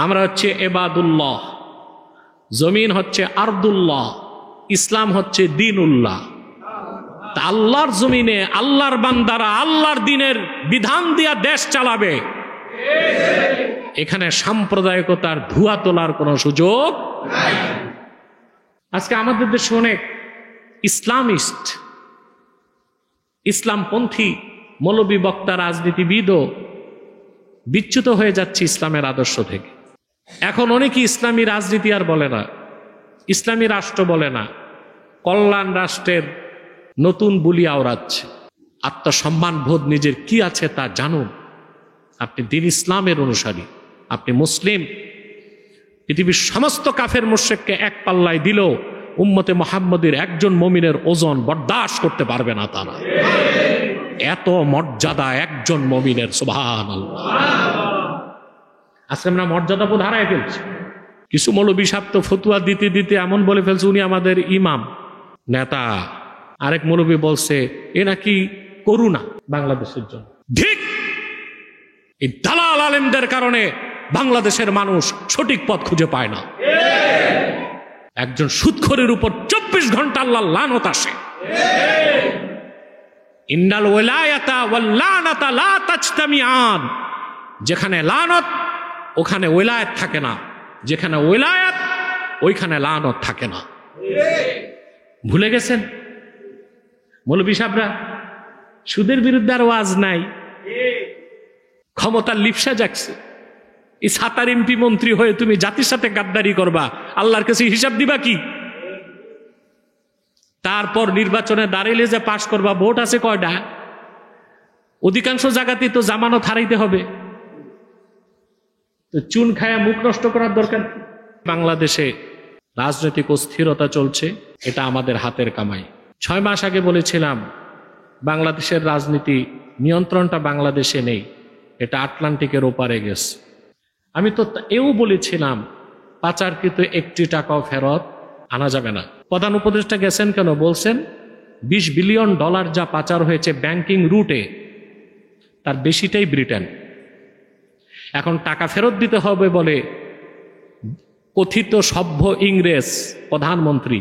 আমরা হচ্ছে এবাদুল্লাহ, জমিন হচ্ছে আরদুল্লাহ, ইসলাম হচ্ছে দিনুল্লাহ। তা আল্লাহর জমিনে আল্লাহর বান্দারা আল্লাহর দিনের বিধান দিয়া দেশ চালাবে, এখানে সাম্প্রদায়িকতার ধোঁয়া তোলার কোনো সুযোগ নাই। আজকে আমাদের দেশে অনেক ইসলামিস্ট, ইসলামপন্থী মৌলবী বক্তা, রাজনীতিবিদও বিচ্যুত হয়ে যাচ্ছে ইসলামের আদর্শ থেকে। এখন অনেকেই ইসলামী রাজনীতি আর বলে না, ইসলামী রাষ্ট্র বলে না, কল্যাণ রাষ্ট্রের নতুন বুলি আওড়াচ্ছে। আত্মসম্মান বোধ নিজের কি আছে তা জানুন। আপনি দিন ইসলামের অনুসারী, আপনি মুসলিম। পৃথিবীর সমস্ত কাফের মুশরিককে এক পাল্লায় দিলেও উম্মতে মুহাম্মদের একজন মুমিনের ওজন বরদাস্ত করতে পারবে না তারা। এত মর্যাদা একজন মুমিনের, সুবহানাল্লাহ। আজকে আমরা মর্যাদা বোধ হারায় ফেলছি। কিছু মৌলবী সাহেব তো ফতুয়া দিতে দিতে এমন বলে ফেলছে উনি আমাদের ইমাম নেতা। আরেক মৌলবী বলছে এ নাকি করুণা বাংলাদেশের জন্য। ঠিক, এই দালাল আলেমদের কারণে বাংলাদেশের মানুষ সঠিক পথ খুঁজে পায় না। একজন সুদখোরের উপর 24 ঘন্টা আল্লাহর লানত আসে। ইন্নাল ওয়ালায়াতা ওয়াল লানাতা লা তাজতামিআন। যেখানে লানত ওখানে ওয়ালায়াত থাকে না, যেখানে ওয়ালায়াত ওইখানে লানত থাকে না। ভুলে গেছেন মৌলবী সাহেবরা? সুদের বিরুদ্ধে আর ওয়াজ নাই, ক্ষমতার লিপসা জাগছে। এই 7 এমপি মন্ত্রী হয়ে তুমি জাতির সাথে গাদ্দারি করবা, আল্লাহর কাছে হিসাব দিবা কি? তারপর নির্বাচনে দাঁড়াইলে যে পাশ করবা, ভোট আছে কয়টা? অধিকাংশ জায়গাতেই তো জামানত হারাইতে হবে। তো চুন খায়া মুখ নষ্ট করার দরকার। বাংলাদেশে রাজনৈতিক অস্থিরতা চলছে, এটা আমাদের হাতের কামাই। 6 মাস আগে বলেছিলাম বাংলাদেশের রাজনীতি নিয়ন্ত্রণটা বাংলাদেশে নেই, এটা আটলান্টিকের ওপারে গেছে। আমি তো এও বলেছিলাম পাচারকৃত 1 টাকাও ফেরত আনা যাবে না। প্রধান উপদেষ্টা গেছেন কেন? বলছেন $20 বিলিয়ন যা পাচার হয়েছে ব্যাংকিং রুটে, তার বেশিটাই ব্রিটেন। এখন টাকা ফেরত দিতে হবে বলে কথিত সভ্য ইংরেজ প্রধানমন্ত্রী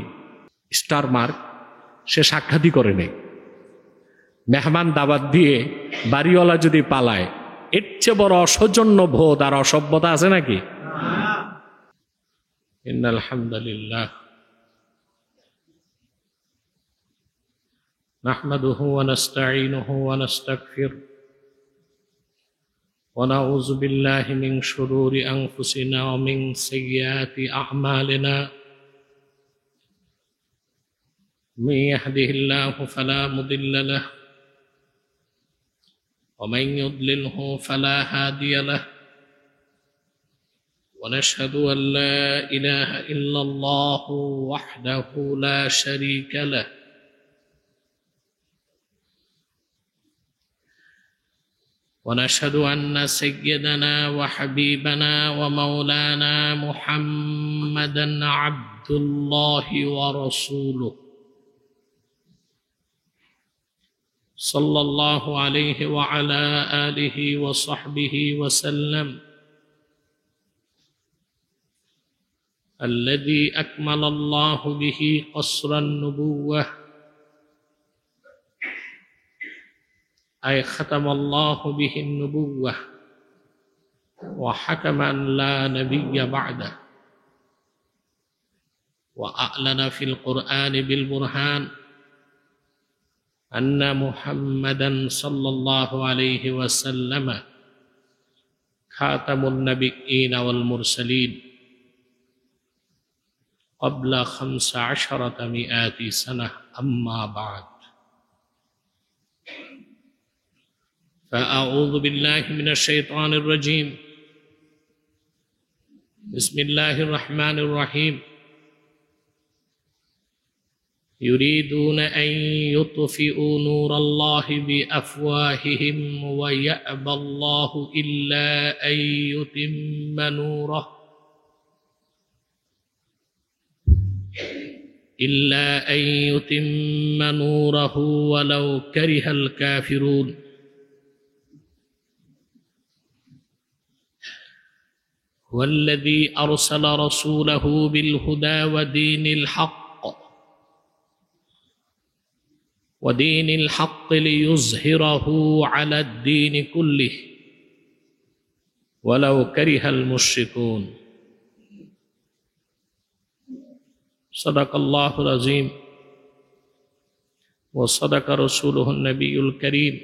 স্টারমার্ক সে সাক্ষাৎই করে নেই। মেহমান দাওয়াত দিয়ে বাড়িওয়ালা যদি পালায়, এর চেয়ে বড় অসৌজন্য বোধ আর অসভ্যতা আছে নাকি? ইন্নাল হামদুলিল্লাহ নাহমাদুহু ওয়া নাস্তাঈনুহু ওয়া নাস্তাগফিরুহু ওয়া নাউযু বিল্লাহি মিন শুরুরি আনফুসিনা ওয়া মিন সাইয়্যাতি আ'মালিনা। من يهده الله فلا مضل له ومن يضلله فلا هادي له ونشهد أن لا إله إلا الله وحده لا شريك له ونشهد أن سيدنا وحبيبنا ومولانا محمدا عبد الله ورسوله صلى الله عليه وعلى آله وصحبه وسلم الذي أكمل الله به قصر النبوة أي ختم الله به النبوة وحكم أن لا نبي بعده وأعلن في القرآن بالبرهان أن محمدا صلى الله عليه وسلم خاتم النبيين والمرسلين قبل 15 سنة. أما بعد، فأعوذ بالله من الشيطان الرجيم. بسم الله الرحمن الرحيم. يريدون أن يطفئوا نور الله بأفواههم ويأبى الله إلا أن يتم نوره ولو كره الكافرون. হুয়াল্লাযী আরসালা রাসূলাহু বিল হুদা ওয়া দীনিল হক্ক লিইয়ুযহিরাহু আলাদ দীনি কুল্লিহি ওয়ালাউ কারিহাল মুশরিকুন। সাদাকাল্লাহুল আযীম ওয়া সাদাকা রাসূলুহুন নবিয়্যুল কারীম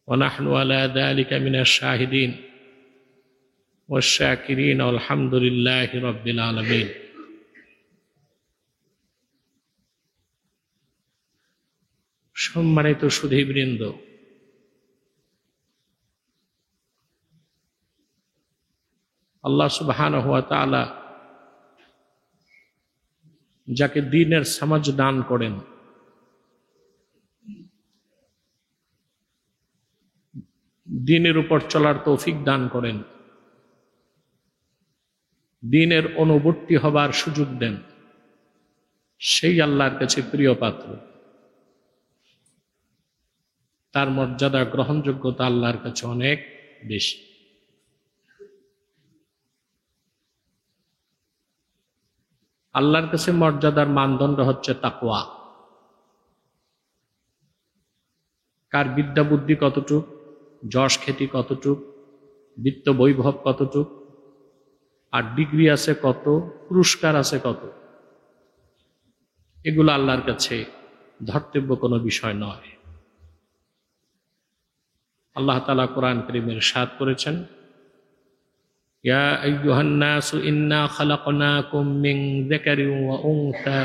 ওয়া নাহনু আলা যালিকা মিনাশ শাহিদিন ওয়াশ শাকিরিন আলহামদুলিল্লাহি রাব্বিল আলামিন। সম্মানিত সুধীবৃন্দ, আল্লাহ সুবহানাহু ওয়া তাআলা যাকে দ্বীনের সমাজ দান করেন, দ্বীনের উপর চলার তৌফিক দান করেন, দ্বীনের অনুবর্তী হবার সুযোগ দেন, সেই আল্লাহর কাছে প্রিয় পাত্র। তার মর্যাদা গ্রহণযোগ্যতা আল্লাহর কাছে অনেক বেশি। আল্লাহর কাছে মর্যাদার মানদণ্ড হচ্ছে তাকওয়া। কার বিদ্যা বুদ্ধি কতটুক, যশ খ্যাতি কতটুক, বিত্ত বৈভব কতটুক, আর ডিগ্রি আছে কত, পুরস্কার আছে কত, এগুলো আল্লাহর কাছে ধর্তব্য কোনো বিষয় নয়। আল্লাহ তাআলা কোরআন কারীমে ইরশাদ করেছেন, ইয়া আইয়ুহান নাসু ইন্না খালাকনাকুম মিন যাকারিন ওয়া উনসা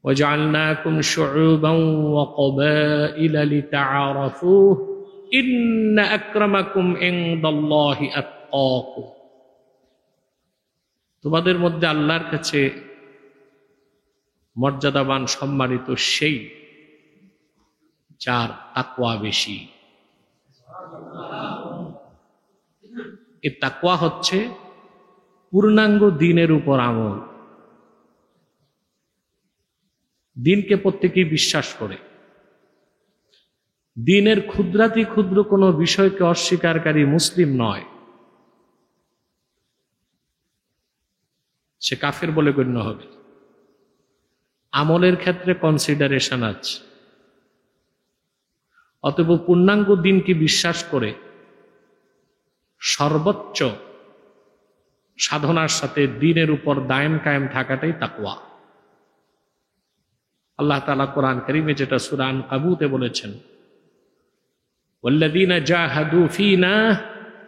ওয়া জাআলনাকুম শুউবান ওয়া ক্বাবাইলা লিতাআরাফু ইন্না আকরামাকুম ইনদাল্লাহি আতকাকুম। তোমাদের মধ্যে আল্লাহর কাছে মর্যাদাবান সম্মানিত সেই যার তাকওয়া বেশি। এই তাকওয়া হচ্ছে পূর্ণাঙ্গ দ্বীনের উপর আমল। দ্বীনকে প্রত্যেকেই বিশ্বাস করে, দ্বীনের ক্ষুদ্রাতি ক্ষুদ্র কোনো বিষয়কে অস্বীকারী মুসলিম নয়, সে কাফের বলে গণ্য হবে। আমলের ক্ষেত্রে কনসিডারেশন আছে। অতএব পূর্ণাঙ্গ দ্বীনকে বিশ্বাস করে সর্বোচ্চ সাধনার সাথে দ্বীনের উপর দায়েম কায়েম থাকাটাই তাকওয়া। আল্লাহ তাআলা কোরআন কারীমে যেটা সূরা আনকাবুতে বলেছেন, ওয়াল্লাযীনা জাহাদু ফীনা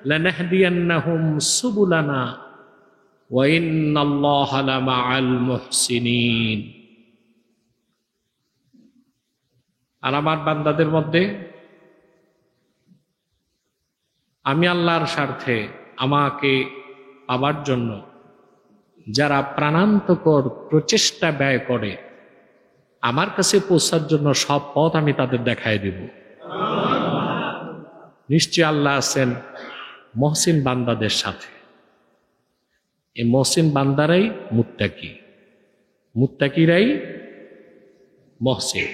লানাহদিয়ান্নাহুম সুবুলানা ওয়া ইন্নাল্লাহা লামাআল মুহসিনিন। আর আমার বান্দাদের মধ্যে আমি আল্লাহর স্বার্থে আমাকে পাবার জন্য যারা প্রাণান্তকর প্রচেষ্টা ব্যয় করে, আমার কাছে পৌঁছার জন্য সব পথ আমি তাদের দেখায় দেব। নিশ্চয় আল্লাহ আছেন মহসিন বান্দাদের সাথে। এই মহসিন বান্দারাই মুত্তাকি, মুত্তাকিরাই মহসিন।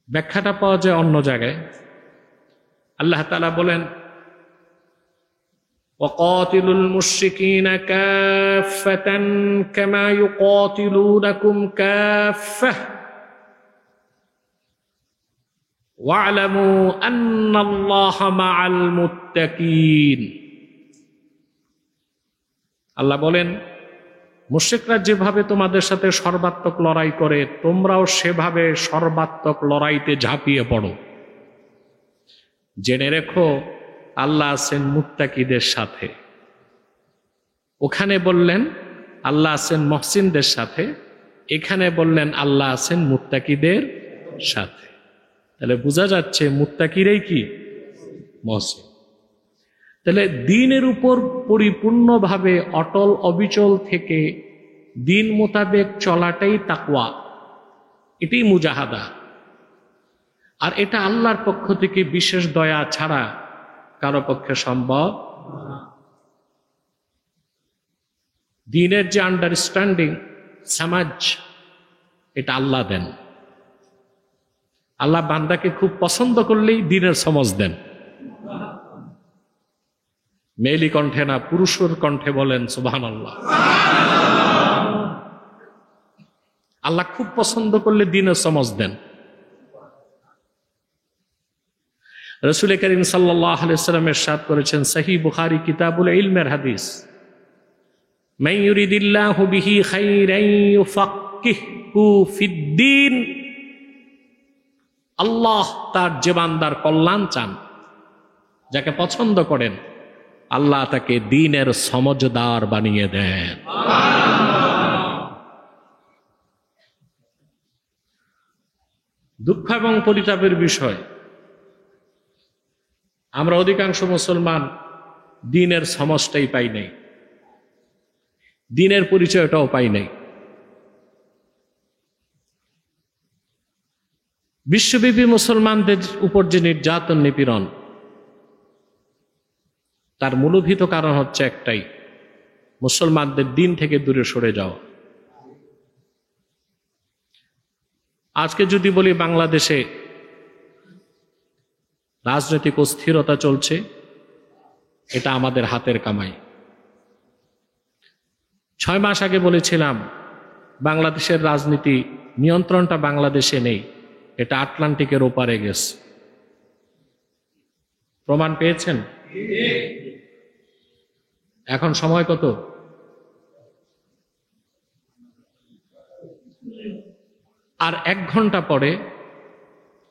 ব্যাখ্যাটা পাওয়া যায় অন্য জায়গায়। আল্লাহ তাআলা বলেন, ওয়াকাতিলুল মুশরিকিনা কাফাতান কামা ইউকাতিলুনাকুম কাফাহ ওয়া'লামু আন্নাল্লাহা মা'আল মুত্তাকিন। আল্লাহ বলেন, মুশরিকরা যেভাবে তোমাদের সাথে সর্বাত্মক লড়াই করে, তোমরাও সেভাবে সর্বাত্মক লড়াইতে ঝাঁপিয়ে পড়ো। জেনে রেখো আল্লাহ আছেন মুত্তাকিদের সাথে। ওখানে বললেন আল্লাহ আছেন মহসিনদের সাথে, এখানে বললেন আল্লাহ আছেন মুত্তাকিদের সাথে। তাহলে বোঝা যাচ্ছে মুত্তাকিরাই কি মহসিন। তাহলে দ্বীনের উপর পরিপূর্ণভাবে অটল অবিচল থেকে দ্বীন মোতাবেক চলাটাই তাকওয়া, এটাই মুজাহাদা। আর এটা আল্লাহর পক্ষ থেকে বিশেষ দয়া ছাড়া কারো পক্ষে সম্ভব। দ্বীনের যে আন্ডারস্ট্যান্ডিং সমাজ, এটা আল্লাহ দেন। আল্লাহ বান্দাকে খুব পছন্দ করলেই দ্বীনের সমাজ দেন। মেয়েলি কণ্ঠে না, পুরুষের কণ্ঠে বলেন সুবহানাল্লাহ। আল্লাহ খুব পছন্দ করলে দ্বীনের সমজ দেন। রাসূল করিম সাল্লাল্লাহু আলাইহি ওয়াসাল্লাম ইরশাদ করেছেন, সহিহ বুখারী কিতাবুল ইলমের হাদিস, মান ইউরিদিল্লাহু বিহি খাইরান ইউফাক্কিহু ফিদ্দীন। আল্লাহ তার যে বান্দার কল্যাণ চান, যাকে পছন্দ করেন, আল্লাহ তাকে দ্বীনের সমজদার বানিয়ে দেন। দুঃখ এবং পরিতাপের বিষয়, আমরা অধিকাংশ মুসলমান দ্বীনের সমজটাই পাই নাই, দ্বীনের পরিচয়টাও পাই নাই। বিশ্বব্যাপী মুসলমানদের উপর যে নির্যাতন নিপীড়ন, তার মূলভূত কারণ হচ্ছে একটাই, মুসলমানদের দ্বীন থেকে দূরে সরে যাওয়া। আজকে যদি বলি বাংলাদেশে রাজনৈতিক অস্থিরতা চলছে, এটা আমাদের হাতের কামাই। 6 মাস আগে বলেছিলাম বাংলাদেশের রাজনীতি নিয়ন্ত্রণটা বাংলাদেশে নেই, এটা আটলান্টিকের ওপারে গেছে। প্রমাণ পেয়েছেন? এখন সময় কত? আর 1 ঘন্টা পরে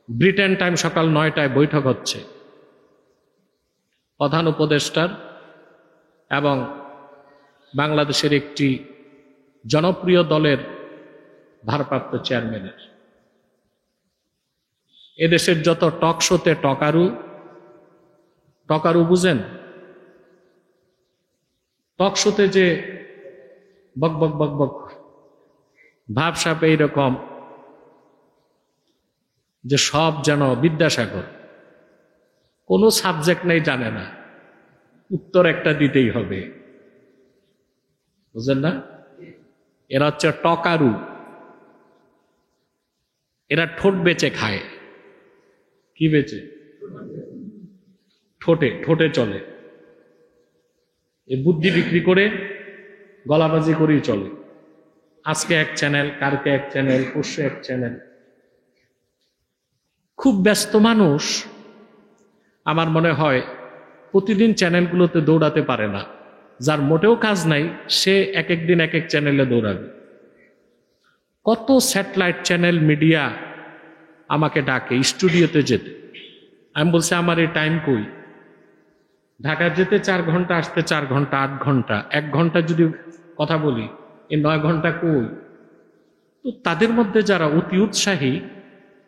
ব্রিটেন টাইম সকাল 9টায় বৈঠক হচ্ছে প্রধান উপদেষ্টার এবং বাংলাদেশের একটি জনপ্রিয় দলের ভারপ্রাপ্ত চেয়ারম্যানের। এদেশের যত টক শোতে টকারু বুঝেন, টক শোতে যে বক বক বক বক ভাবসাপ এইরকম, যে সব যেন বিদ্যাসাগর, কোনো সাবজেক্ট নেই, জানে না, উত্তর একটা দিতেই হবে, বুঝলেন না? এরা হচ্ছে টকারু, এরা ঠোঁট বেচে খায়। কি বেচে? ঠোঁটে চলে। এ বুদ্ধি বিক্রি করে গলাবাজি করেই চলে। আজকে এক চ্যানেল, কালকে এক চ্যানেল, পরশু এক চ্যানেল। খুব ব্যস্ত মানুষ, আমার মনে হয় প্রতিদিন চ্যানেলগুলোতে দৌড়াতে পারে না। যার মোটেও কাজ নাই, সে এক দিন এক চ্যানেলে দৌড়াবে। কত স্যাটেলাইট চ্যানেল মিডিয়া আমাকে ডাকে স্টুডিওতে যেতে। আমি বলছি আমার এই টাইম কই? ঢাকা যেতে 4 ঘন্টা, আসতে 4 ঘন্টা, 8 ঘন্টা, 1 ঘন্টা যদি কথা বলি, এই 9 ঘন্টা কই? তো তাদের মধ্যে যারা অতি উৎসাহী,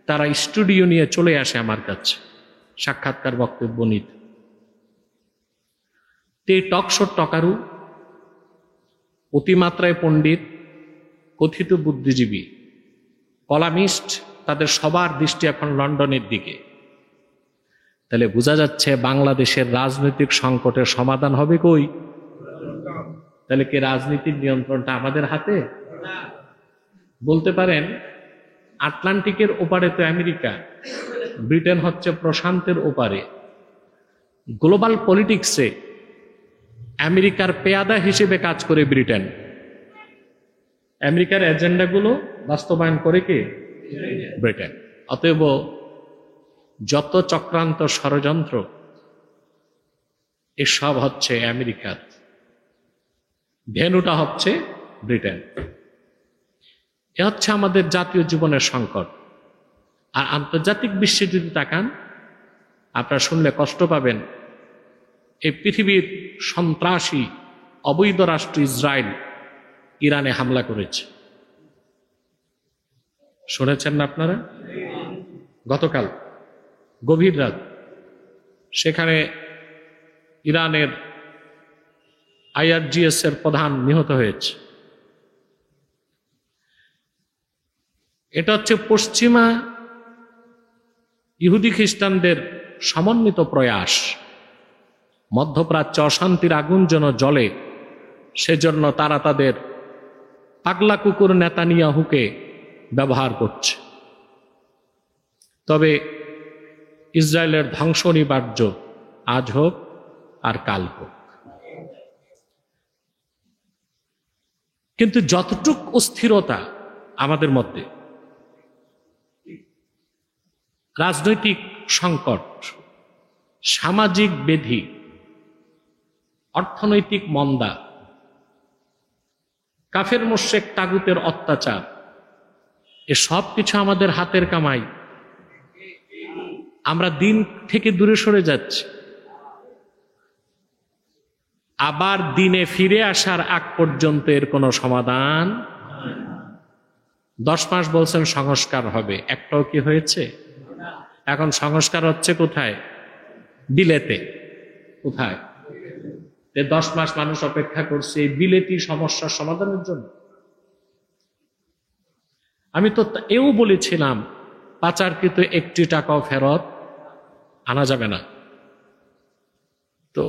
তারা স্টুডিও নিয়ে চলে আসে আমার কাছে সাক্ষাৎকার বক্তব্য নিতে। এই টকশোর টকারু, অতিমাত্রায় পণ্ডিত, কথিত বুদ্ধিজীবী, কলামিস্ট, তাদের সবার দৃষ্টি এখন লন্ডনের দিকে। তাহলে বোঝা যাচ্ছে বাংলাদেশের রাজনৈতিক সংকটের সমাধান হবে কই? তাহলে কি রাজনীতির নিয়ন্ত্রণটা আমাদের হাতে? বলতে পারেন আটলান্টিকের ওপারে তো আমেরিকা, ব্রিটেন হচ্ছে প্রশান্তের ওপারে। গ্লোবাল পলিটিক্সে আমেরিকার পেয়াদা হিসেবে কাজ করে ব্রিটেন। আমেরিকার এজেন্ডাগুলো বাস্তবায়ন করে কে? ব্রিটেন। অতএব যত চক্রান্ত, ষড়যন্ত্র, এসব হচ্ছে আমেরিকার, ভেন্যুটা হচ্ছে ব্রিটেন। এ হচ্ছে আমাদের জাতীয় জীবনের সংকট। আর আন্তর্জাতিক বিশ্বে যদি তাকান, আপনারা শুনলে কষ্ট পাবেন। এই পৃথিবীর সন্ত্রাসী অবৈধ রাষ্ট্র ইসরায়েল ইরানে হামলা করেছে, শুনেছেন না আপনারা? গতকাল গভীর রাত সেখানে ইরানের IRGS এর প্রধান নিহত হয়েছে। এটা হচ্ছে পশ্চিমা ইহুদি খ্রিস্টানদের সমন্বিত প্রয়াস। মধ্যপ্রাচ্যে অশান্তির আগুন যেন জ্বলে, সেজন্য তারা তাদের পাগলা কুকুর নেতানিয়াহুকে ব্যবহার করছে। তবে ইসরায়েলের ধ্বংস অনিবার্য, আজ হোক আর কাল হোক। কিন্তু যতটুক অস্থিরতা আমাদের মধ্যে, রাজনৈতিক সংকট, সামাজিক ব্যাধি, অর্থনৈতিক মন্দা, কাফের মুশরিক তাগুতের অত্যাচার, এ সব কিছু আমাদের হাতের কামাই। আমরা দিন থেকে দূরে সরে যাচ্ছি। আবার দিনে ফিরে আসার আগ পর্যন্ত এর কোনো সমাধান। 10 মাস বলছেন সংস্কার হবে, একটাও কি হয়েছে? এখন সংস্কার হচ্ছে কোথায়? বিলেতে। কোথায়? 10 মাস মানুষ অপেক্ষা করছে এই বিলেতি সমস্যার সমাধানের জন্য। আমি তো এও বলেছিলাম পাচারকৃত 1টি টাকাও ফেরত আনা যাবে না। তো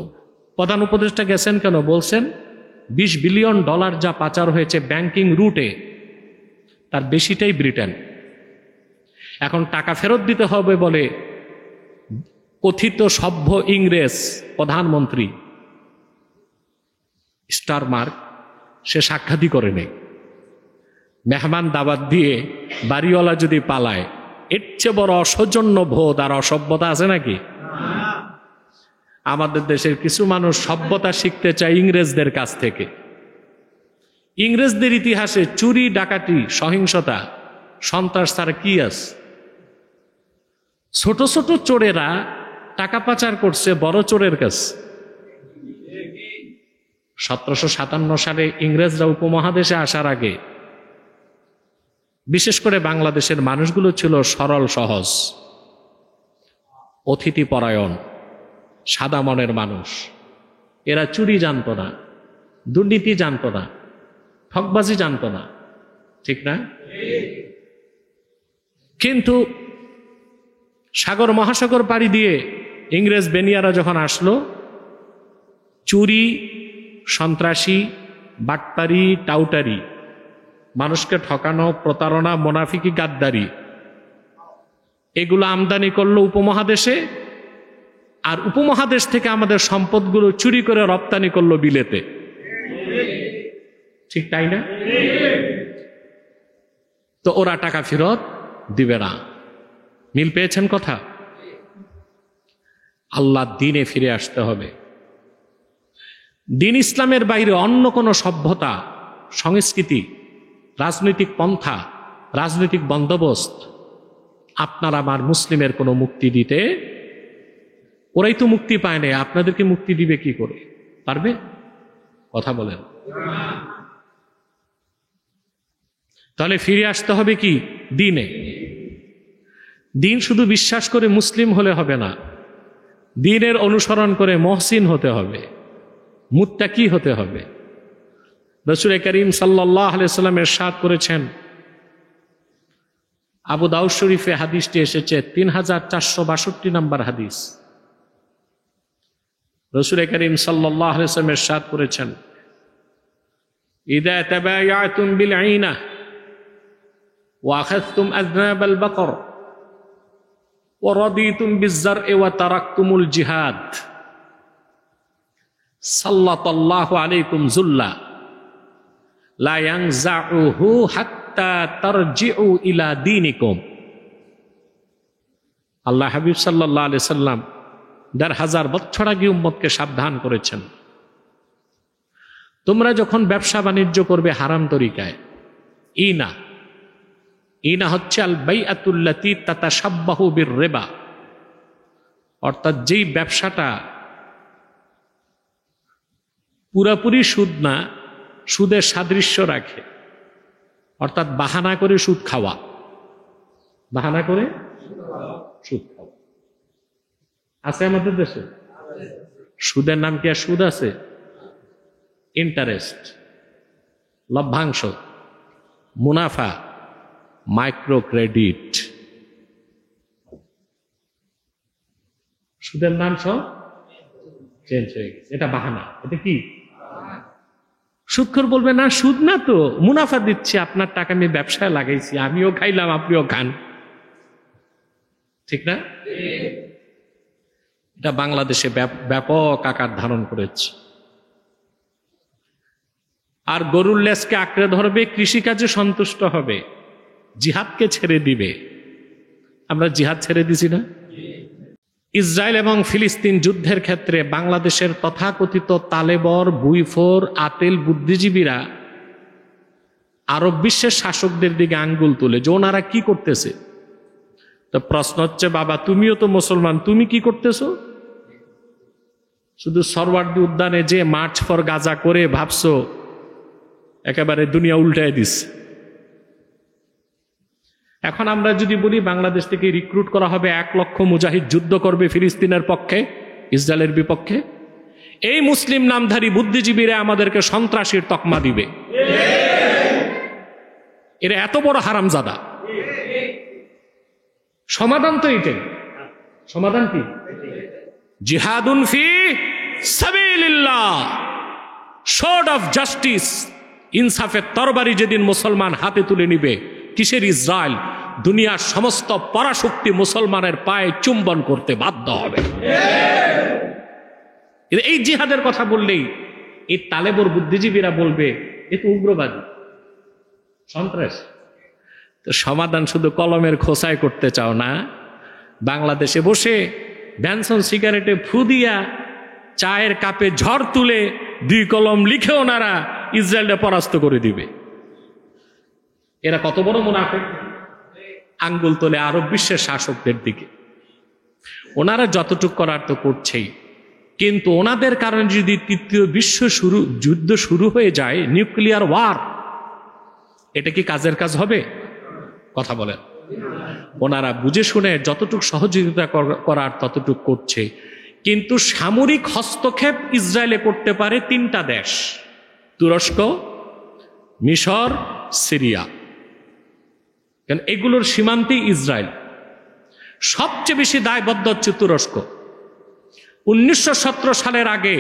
প্রধান উপদেষ্টা গেছেন কেন? বলছেন $20 বিলিয়ন যা পাচার হয়েছে ব্যাংকিং রুটে, তার বেশিটাই ব্রিটেন। এখন টাকা ফেরত দিতে হবে বলে কথিত সভ্য ইংরেজ প্রধানমন্ত্রী স্টারমার্ক সে সাক্ষাৎই করে নেই। মেহমান দাওয়াত দিয়ে বাড়িওয়ালা যদি পালায়, এর চেয়ে বড় অসৌজন্য বোধ আর অসভ্যতা আছে নাকি? আমাদের দেশের কিছু মানুষ সভ্যতা শিখতে চায় ইংরেজদের কাছ থেকে। ইংরেজদের ইতিহাসে চুরি, ডাকাতি, সহিংসতা, সন্ত্রাস ছাড়া কি আছে? ছোট ছোট চোরেরা টাকা পাচার করছে বড় চোরের কাছে। 1757 সালে ইংরেজরা উপমহাদেশে আসার আগে বিশেষ করে বাংলাদেশের মানুষগুলো ছিল সরল সহজ, অতিথি পরায়ণ, সাদা মনের মানুষ। এরা চুরি জানতো না, দুর্নীতি জানতো না, ঠকবাজি জানতো না, ঠিক না? কিন্তু সাগর মহাসাগর পাড়ি দিয়ে ইংরেজ বেনিয়ারা যখন আসলো, চুরি, সন্ত্রাসী, বাটপারি, টাউটারি, মানুষকে ঠকানো, প্রতারণা, মুনাফিকি, গাদ্দারি, এগুলো আমদানি করলো উপমহাদেশে। আর উপমহাদেশ থেকে আমাদের সম্পদগুলো চুরি করে রপ্তানি করলো বিলেতে, ঠিক তাই না? তো ওরা টাকা ফেরত দিবে না। মিল পেয়েছেন কথা? আল্লাহ দিনে ফিরে আসতে হবে। দিন ইসলামের বাইরে অন্য কোন সভ্যতা, সংস্কৃতি, রাজনৈতিক পন্থা, রাজনৈতিক বন্দোবস্ত আপনার আমার মুসলিমের কোনো মুক্তি দিতে, ওরাই তো মুক্তি পায় না, আপনাদেরকে মুক্তি দিবে কি করে? পারবে? কথা বলেন। তাহলে ফিরে আসতে হবে কি? দিনে। দিন শুধু বিশ্বাস করে মুসলিম হলে হবে না, দিনের অনুসরণ করে মহসিন হতে হবে, মুত্তাকি হতে হবে। রাসূল করিম সাল্লাল্লাহু আলাইহি ওয়াসাল্লাম ইরশাদ করেছেন, আবু দাউদ শরীফে হাদিসটি এসেছে 3462 নম্বর হাদিস। রাসূল করিম সাল্লাল্লাহু আলাইহি ওয়াসাল্লাম ইরশাদ করেছেন, ইযা তাবায়াতুম বিল আইনা ওয়া আখাযতুম আযনাবাল বাকর ওয়া রাদিতুম বিয-যার'i ওয়া তারাকতুমুল জিহাদ সাল্লাল্লাহু আলাইকুম যুল্লা লা ইয়ানজাউহু হাত্তা তারজিউ ইলা দীনিকুম। আল্লাহ হাবিব সাল্লাল্লাহু আলাইহি সাল্লাম ১,৫০০ বছর আগে উম্মতকে সাবধান করেছেন, তোমরা যখন ব্যবসা বাণিজ্য করবে হারাম তরিকায়, ইনা ইনা হচ্ছে আল বাইআতুল্লাতী তাতাশাব্বাহু বির রিবা, অর্থাৎ যেই ব্যবসাটা পুরাপুরি সুদ না, সুদের সাদৃশ্য রাখে, অর্থাৎ বাহানা করে সুদ খাওয়া, বাহানা করে সুদ খাওয়া আছে আমাদের দেশে। সুদের নাম কি আর সুদ আছে? ইন্টারেস্ট, লভ্যাংশ, মুনাফা, মাইক্রো ক্রেডিট, সুদের নাম সব চেঞ্জ হয়ে গেছে। এটা বাহানা। এটা কি? সুদখোর বলবে না সুদ না তো, মুনাফা দিচ্ছি, আপনার টাকা আমি ব্যবসায় লাগাইছি, আমিও খাইলাম আপনিও খান, ঠিক না? এটা বাংলাদেশে ব্যাপক আকার ধারণ করেছে। আর গরুর লেজকে আঁকড়ে ধরবে, কৃষিকাজে সন্তুষ্ট হবে, জিহাদকে ছেড়ে দিবে। আমরা জিহাদ ছেড়ে দিছি না? ইসরায়েল এবং ফিলিস্তিন যুদ্ধের ক্ষেত্রে বাংলাদেশের তথাকথিত তালেবর, বুইফোর, আতেল বুদ্ধিজীবীরা আরব বিশ্বের শাসকদের দিকে আঙ্গুল তুলে যে ওনারা কি করতেছে। তো প্রশ্ন হচ্ছে, বাবা তুমিও তো মুসলমান, তুমি কি করতেছো? শুধু সরওয়ার্দী উদ্যানে যে মার্চ ফর গাজা করে ভাবছো একেবারে দুনিয়া উল্টায় দিস। এখন আমরা যদি বলি বাংলাদেশ থেকে রিক্রুট করা হবে 1 লক্ষ মুজাহিদ যুদ্ধ করবে ফিলিস্তিনের পক্ষে, ইসরায়েলের বিপক্ষে, এই মুসলিম নামধারী বুদ্ধিজীবীরা আমাদেরকে সন্ত্রাসীর তকমা দিবে। এরা এত বড় হারামজাদা। সমাধান তো এইটাই। সমাধান কি? জিহাদুন ফি সাবিলিল্লাহ, শোর্ড অফ জাস্টিস, ইনসাফের তরবারি যেদিন মুসলমান হাতে তুলে নিবে, কিসের ইসরায়েল, দুনিয়ার সমস্ত পরাশক্তি মুসলমানের পায়ে চুম্বন করতে বাধ্য হবে। এই জিহাদের কথা বললেই এই তালেবর বুদ্ধিজীবীরা বলবে এ তো উগ্রবাদী, সন্ত্রাস। তো সমাধান শুধু কলমের খোসায় করতে চাও না, বাংলাদেশে বসে ব্যানসন সিগারেটে ফু দিয়া চায়ের কাপে ঝড় তুলে 2 কলম লিখে ওনারা ইসরায়েলকে পরাস্ত করে দিবে। এরা কত বড় মুনাফিক! আঙ্গুল তোলে আরব বিশ্বের শাসকদের দিকে। ওনারা যতটুক করার তো করছেই, কিন্তু ওনাদের কারণে যদি 3য় বিশ্ব যুদ্ধ শুরু হয়ে যায়, নিউক্লিয়ার ওয়ার, এটা কি কাজের কাজ হবে? কথা বলেন। ওনারা বুঝে শুনে যতটুক সহযোগিতা করার ততটুক করছে, কিন্তু সামরিক হস্তক্ষেপ ইসরায়েলে করতে পারে 3টা দেশ, তুরস্ক, মিশর, সিরিয়া। কারণ এগুলোর সীমান্তে ইসরায়েল। সবচেয়ে বেশি দায়বদ্ধ হচ্ছে তুরস্ক। 1917 সালের আগে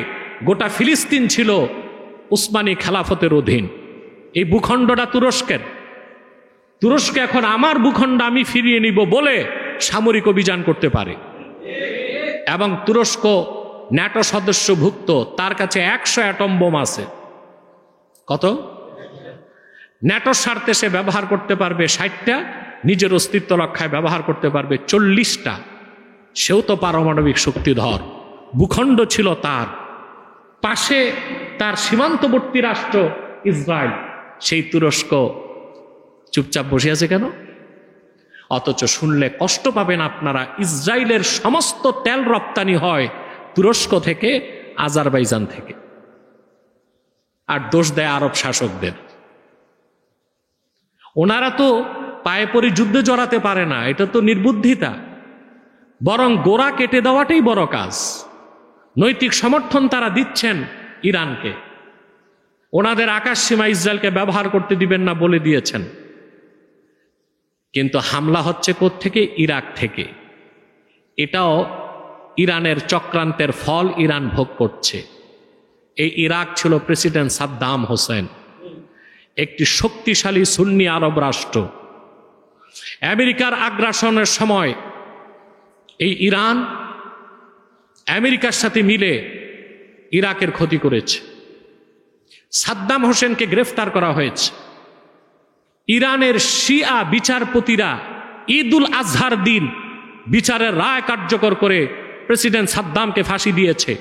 গোটা ফিলিস্তিন ছিল উসমানী খেলাফতের অধীন। এই ভূখণ্ডটা তুরস্কের। তুরস্ক এখন আমার ভূখণ্ড আমি ফিরিয়ে নিব বলে সামরিক অভিযান করতে পারে। এবং তুরস্ক ন্যাটো সদস্যভুক্ত, তার কাছে 100 অ্যাটম বোম আছে। কত? ন্যাটোর স্বার্থে সে ব্যবহার করতে পারবে 60টা, নিজের অস্তিত্ব রক্ষায় ব্যবহার করতে পারবে 40টা। সেও তো পারমাণবিক শক্তিধর। ভূখণ্ড ছিল তার, পাশে তার সীমান্তবর্তী রাষ্ট্র ইসরায়েল। সেই তুরস্ক চুপচাপ বসে আছে কেন? অথচ শুনলে কষ্ট পাবেন আপনারা, ইসরায়েলের সমস্ত তেল রপ্তানি হয় তুরস্ক থেকে, আজারবাইজান থেকে। আর দোষ দেয় আরব শাসকদের। ওনারা তো পায়ে পড়ে যুদ্ধে জড়াতে পারে না, এটা তো নির্বুদ্ধিতা। বরং গোড়া কেটে দেওয়াটাই বড় কাজ। নৈতিক সমর্থন তারা দিচ্ছেন ইরানকে। ওনাদের আকাশ সীমা ইসরায়েলকে ব্যবহার করতে দিবেন না বলে দিয়েছেন। কিন্তু হামলা হচ্ছে কোত্থেকে? ইরাক থেকে। এটাও ইরানের চক্রান্তের ফল ইরান ভোগ করছে। এই ইরাক ছিল প্রেসিডেন্ট সাদ্দাম হোসেন, একটি শক্তিশালী সুন্নি আরব রাষ্ট্র। আমেরিকার আগ্রাসনের সময় এই ইরান আমেরিকার সাথে মিলে ইরাকের ক্ষতি করেছে। সাদ্দাম হোসেনকে গ্রেফতার করা হয়েছে। ইরানের শিয়া বিচারপতিরা ঈদুল আজহার দিন বিচারের রায় কার্যকর করে প্রেসিডেন্ট সাদ্দামকে ফাঁসি দিয়েছে।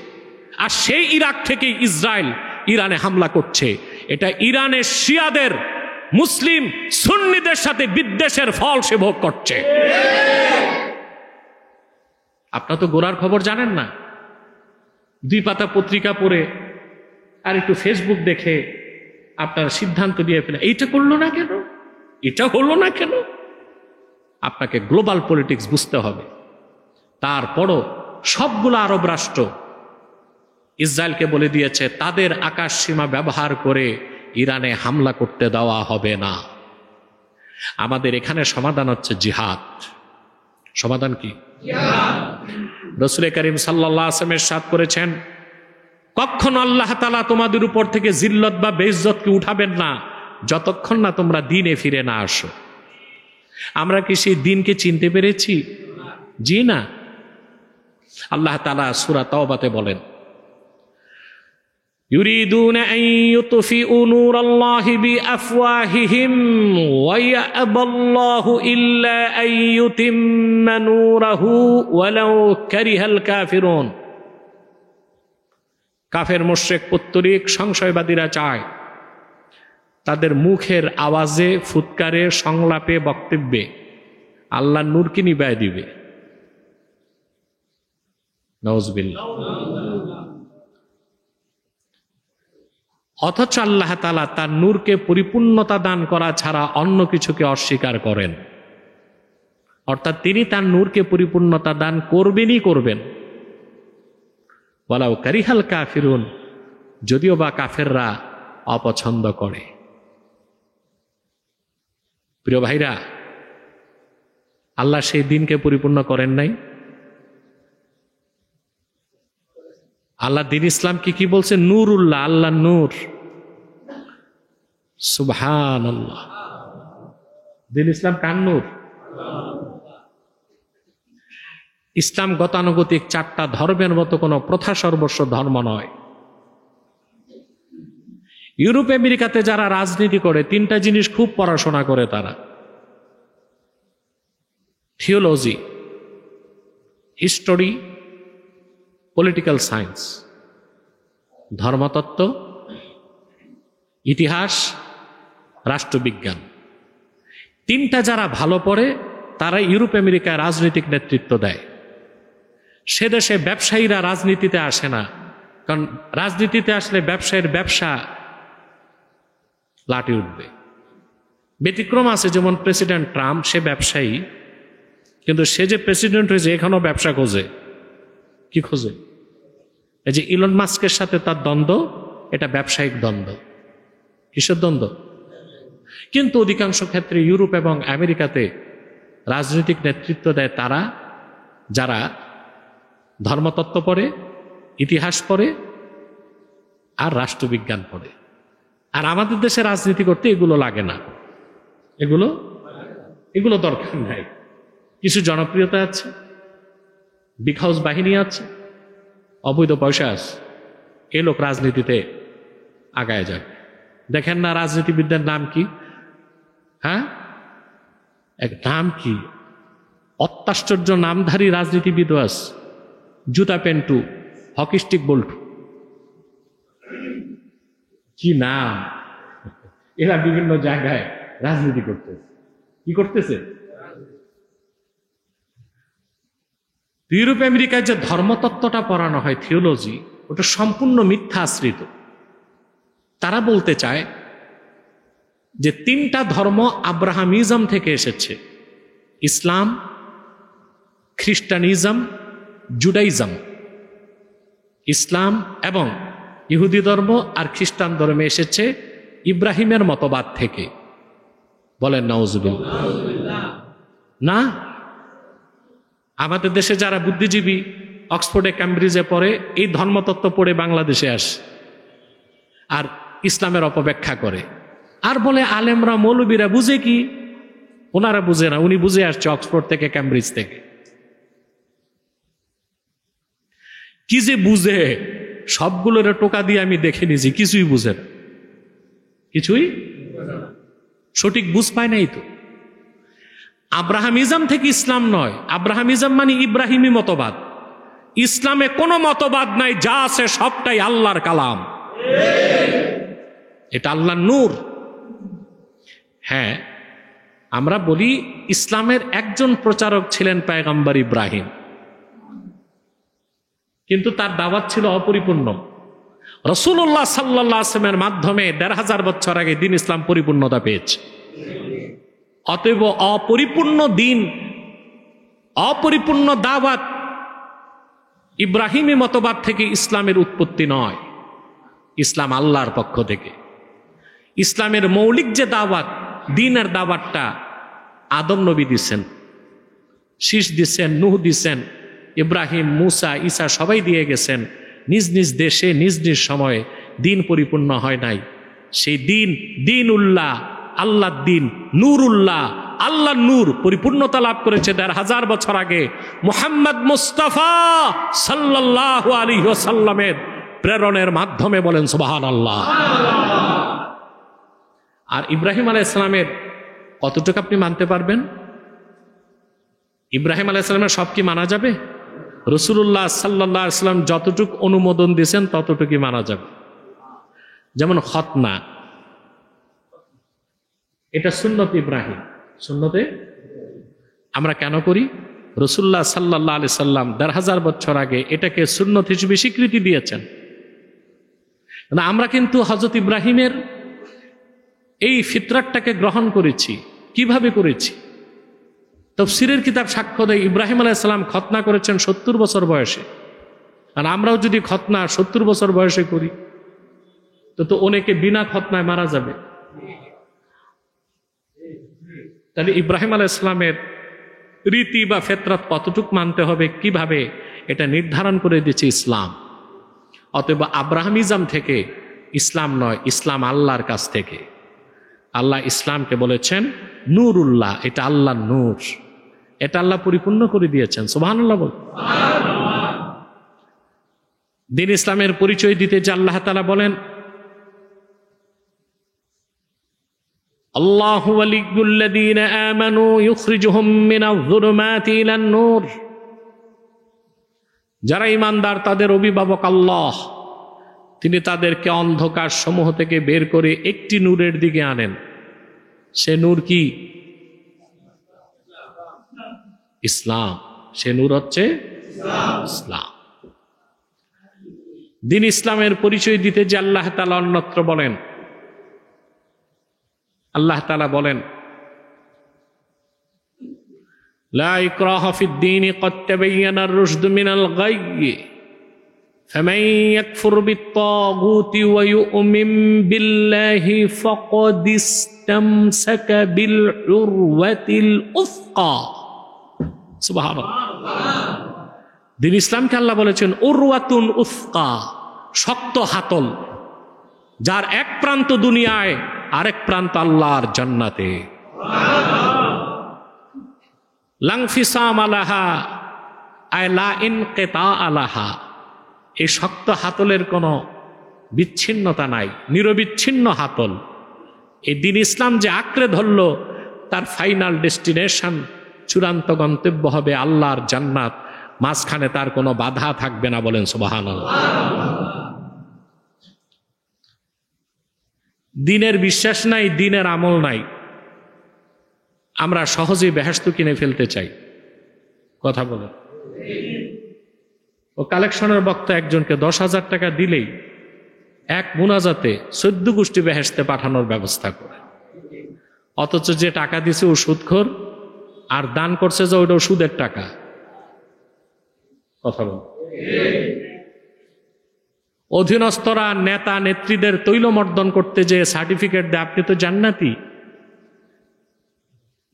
আর সেই ইরাক থেকে ইসরায়েল ইরানে হামলা করছে। এটা ইরানের শিয়াদের মুসলিম সুন্নিদের সাথে বিদ্বেষের ফল সে ভোগ করছে। আপনারা তো গোড়ার খবর জানেন না। 2 পাতা পত্রিকা পড়ে আর একটু ফেসবুক দেখে আপনার সিদ্ধান্ত দিয়ে ফেলে, এইটা করলো না কেন, এটা হলো না কেন। আপনাকে গ্লোবাল পলিটিক্স বুঝতে হবে। তারপরও সবগুলো আরব রাষ্ট্র ইসরায়েলকে বলে দিয়েছে তাদের আকাশ সীমা ব্যবহার করে ইরানে হামলা করতে দেওয়া হবে না। আমাদের এখানে সমাধান হচ্ছে জিহাদ। সমাধান কি? রাসূল করিম সাল্লাল্লাহু আলাইহি ওয়াসাল্লাম ইরশাদ করেছেন, কখনো আল্লাহ তাআলা তোমাদের উপর থেকে জিল্লত বা বেইজ্জতকে উঠাবেন না যতক্ষণ না তোমরা দ্বীনে ফিরে না আসো। আমরা কি সেই দ্বীনকে চিনতে পেরেছি? জি না। আল্লাহ তাআলা সূরা তাওবাতে বলেন, يريدون أن يطفئوا نور الله بأفواههم ويأبى الله إلا أن يتم نوره ولو كره الكافرون। কাফের মুশরিক পুত্তরিক সংশয়বাদীরা চায় তাদের মুখের আওয়াজে, ফুৎকারে, সংলাপে, বক্তব্যে আল্লাহর নূরকে নিভায় দিবে। নাউজুবিল্লাহ। অথচ আল্লাহ তাআলা তার নূরকে পরিপূর্ণতা দান করা ছাড়া অন্য কিছুকে অস্বীকার করেন। অর্থাৎ তিনি তার নূরকে পরিপূর্ণতা দান করবেনই করবেন। ওয়ালাউ কারিহাল কাফিরুন, যদিও বা কাফেররা অপছন্দ করে। প্রিয় ভাইরা, আল্লাহ সেই দিনকে পরিপূর্ণ করেন নাই? আল্লাহ দিন ইসলাম কি বলছে? নূরুল্লাহ, আল্লাহ নূর। সুবহানাল্লাহ। দিন ইসলাম কার নূর? ইসলাম গতানুগতিক চারটা ধর্মের মতো কোনো প্রথা সর্বস্ব ধর্ম নয়। ইউরোপ আমেরিকাতে যারা রাজনীতি করে তিনটা জিনিস খুব পড়াশোনা করে তারা: থিওলজি, হিস্টোরি, পলিটিক্যাল সায়েন্স। ধর্মতত্ত্ব, ইতিহাস, রাষ্ট্রবিজ্ঞান। তিনটা যারা ভালো পড়ে তারা ইউরোপ আমেরিকায় রাজনৈতিক নেতৃত্ব দেয়। সে দেশে ব্যবসায়ীরা রাজনীতিতে আসে না, কারণ রাজনীতিতে আসলে ব্যবসায়ের ব্যবসা লাটে উঠবে। ব্যতিক্রম আছে, যেমন প্রেসিডেন্ট ট্রাম্প, সে ব্যবসায়ী, কিন্তু সে যে প্রেসিডেন্ট হয়েছে এখানেও ব্যবসা খোঁজে। কি খোঁজে? এই যে ইলন মাস্কের সাথে তার দ্বন্দ্ব, এটা ব্যবসায়িক দ্বন্দ্ব। কিসের দ্বন্দ্ব? কিন্তু অধিকাংশ ক্ষেত্রে ইউরোপ এবং আমেরিকাতে রাজনৈতিক নেতৃত্ব দেয় তারা যারা ধর্মতত্ত্ব পড়ে, ইতিহাস পড়ে আর রাষ্ট্রবিজ্ঞান পড়ে। আর আমাদের দেশে রাজনীতি করতে এগুলো লাগে না, এগুলো দরকার নাই। কিছু জনপ্রিয়তা আছে, বিগ হাউস বাহিনী আছে, অবৈধ পয়সা আছে, এ লোক রাজনীতিতে আগায় যাবে। দেখেন না রাজনীতিবিদদের নাম কি? হ্যাঁ, এক নাম কি অত্যাশ্চর্য নামধারী রাজনীতিবিদ আছে। জুতা পেন্টু, হকি স্টিক বল্টু, কি নাম! এরা বিভিন্ন জায়গায় রাজনীতি করতেছে। কি করতেছে? ইউরোপ আমেরিকায় যে ধর্মতত্ত্বটা পড়ানো হয়, থিওলজি, ওটা সম্পূর্ণ মিথ্যা আশ্রিত। তারা বলতে চায় যে তিনটা ধর্ম আব্রাহামিজম থেকে এসেছে: ইসলাম, খ্রিস্টানিজম, জুডাইজম। ইসলাম এবং ইহুদি ধর্ম আর খ্রিস্টান ধর্মে এসেছে ইব্রাহিমের মতবাদ থেকে। বলেন নাউজুবিল্লাহ। না, আমাদের দেশে যারা বুদ্ধিজীবী অক্সফোর্ডে, ক্যামব্রিজে পড়ে, এই ধর্মতত্ত্ব পড়ে বাংলাদেশে আসে আর ইসলামের অপব্যাখ্যা করে, আর বলে আলেমরা, মৌলবীরা বুঝে কি? ওনারা বুঝে না, উনি বুঝে আসছে অক্সফোর্ড থেকে, ক্যামব্রিজ থেকে। কি যে বুঝে, সবগুলোর টোকা দিয়ে আমি দেখে নিয়েছি, কিছুই বুঝে না, কিছুই সঠিক বুঝ পায় নাই। তো আব্রাহামিজম থেকে ইসলাম নয়, আব্রাহামিজম মানে ইব্রাহিমী মতবাদ। ইসলামে কোনো মতবাদ নাই, যা আছে সবটাই আল্লাহর কালাম, এটা আল্লাহর নূর। হ্যাঁ, আমরা বলি ইসলামের একজন প্রচারক ছিলেন পয়গম্বর ইব্রাহিম, কিন্তু তার দাওয়াত ছিল অপরিপূর্ণ। রাসূলুল্লাহ সাল্লাল্লাহু আলাইহি ওয়াসাল্লামের মাধ্যমে ১৫০০ বছর আগে দিন ইসলাম পরিপূর্ণতা পেয়েছে। অতএব অপরিপূর্ণ দিন, অপরিপূর্ণ দাওয়াত, ইব্রাহিমী মতবাদ থেকে ইসলামের উৎপত্তি নয়, ইসলাম আল্লাহর পক্ষ থেকে। ইসলামের মৌলিক যে দাওয়াত, দ্বীনের দাওয়াতটা আদম নবী দিচ্ছেন, শীষ দিচ্ছেন, নূহ দিচ্ছেন, ইব্রাহিম, মুসা, ঈসা সবাই দিয়ে গেছেন। নিজ নিজ দেশে নিজ নিজ সময়ে দিন পরিপূর্ণ হয় নাই। সেই দিন, দিন উল্লাহ, আল্লাহর দিন, নূরুল্লাহ, আল্লাহর নূর পরিপূর্ণতা লাভ করেছে ১৫০০ বছর আগে মুহাম্মদ মুস্তাফা সাল্লাল্লাহু আলাইহি ওয়াসাল্লামের প্রেরণের মাধ্যমে, বলেন সুবহানাল্লাহ। আর ইব্রাহিম আলাইহিস সালামের কতটুকু আপনি মানতে পারবেন? ইব্রাহিম আলাইহিস সালামের সব কি মানা যাবে? রাসূলুল্লাহ সাল্লাল্লাহু আলাইহি ওয়াসাল্লাম যতটুক অনুমোদন দিয়েছেন ততটুকুই মানা যাবে। যেমন খতনা, এটা সুন্নত ইব্রাহিম। সুন্নতে আমরা কেন করি? রাসূলুল্লাহ সাল্লাল্লাহু আলাইহি সাল্লাম ১৫০০ বছর আগে এটাকে সুন্নত হিসেবে স্বীকৃতি দিয়েছেন। আমরা কিন্তু হযরত ইব্রাহিমের এই ফিতরাতটাকে গ্রহণ করেছি। কিভাবে করেছি? তাফসীরের কিতাব সাক্ষ্য দেয় ইব্রাহিম আলাইহিস সালাম খতনা করেছেন ৭০ বছর বয়সে। আর আমরাও যদি খতনা ৭০ বছর বয়সে করি তো অনেকে বিনা খতনায় মারা যাবে। তাহলে ইব্রাহিম আলাইহিস সালামের রীতি বা ফিতরাত কতটুক মানতে হবে, কিভাবে, এটা নির্ধারণ করে দিয়েছে ইসলাম। অতএব আব্রাহামিজম থেকে ইসলাম নয়, ইসলাম আল্লাহর কাছ থেকে। আল্লাহ ইসলামকে বলেছেন নূরুল্লাহ, এটা আল্লাহর নূর, এটা আল্লাহ পরিপূর্ণ করে দিয়েছেন। সুবহানাল্লাহ বল। দ্বীন ইসলামের পরিচয় দিতে যে আল্লাহ তাআলা বলেন আল্লাহু ওয়ালিয়্যুল্লাযীনা আমানু ইউখরিজুহুম মিনায-যুলুমাতি ইলান-নূর। যারা ঈমানদার তাদের অভিভাবক আল্লাহ, তিনি তাদেরকে অন্ধকার সমূহ থেকে বের করে একটি নূরের দিকে আনেন। সে নূর কি? ইসলাম। সে নূর হচ্ছে ইসলাম। দ্বীন ইসলামের পরিচয় দিতে যে আল্লাহ তাআলা অন্যত্র বলেন, আল্লাহ তাআলা বলেন লা ইকরাহা ফিদ-দীনি ক্বাদ তাবায়্যানার রুশদু মিনাল গায়য়্যি ফামান ইয়াকফুর বিত-তাগুতি ওয়া ইউমিন বিল্লাহি ফাকাদ ইসতামসাকা বিল উরওয়াতিল উফকা। সুবহানাল্লাহ। দ্বীন ইসলামকে আল্লাহ বলেছেন উরওয়াতুন উফকা, শক্ত হাতল, যার এক প্রান্ত দুনিয়ায় আরেক প্রান্ত আল্লাহর জান্নাতে। লাংফিসাম আলাহা আয় লা ইনকিতা আলাহা, এই শক্ত হাতলের কোনো বিচ্ছিন্নতা নাই, নিরবিচ্ছিন্ন হাতল। এই দ্বীন ইসলাম যে আঁকড়ে ধরল, তার ফাইনাল ডেস্টিনেশন, চূড়ান্ত গন্তব্য হবে আল্লাহর জান্নাত। মাঝখানে তার কোনো বাধা থাকবে না, বলেন সুবহানাল্লাহ। দ্বীনের বিশ্বাস নাই, দ্বীনের আমল নাই, আমরা সহজেই বেহেশত কিনে ফেলতে চাই। কথা বলে ও কালেকশনের বক্তা একজনকে 10,000 টাকা দিলেই এক মুনাজাতে 14 গোষ্ঠী বেহেশতে পাঠানোর ব্যবস্থা করে। অথচ যে টাকা দিছে ও সুদখোর, আর দান করছে যে ওইটাও সুদের টাকা। কথা বল। অধীনস্থরা নেতা নেত্রীদের তৈলমর্দন করতে যে সার্টিফিকেট দেয়, আপনি তো জান্নাতি,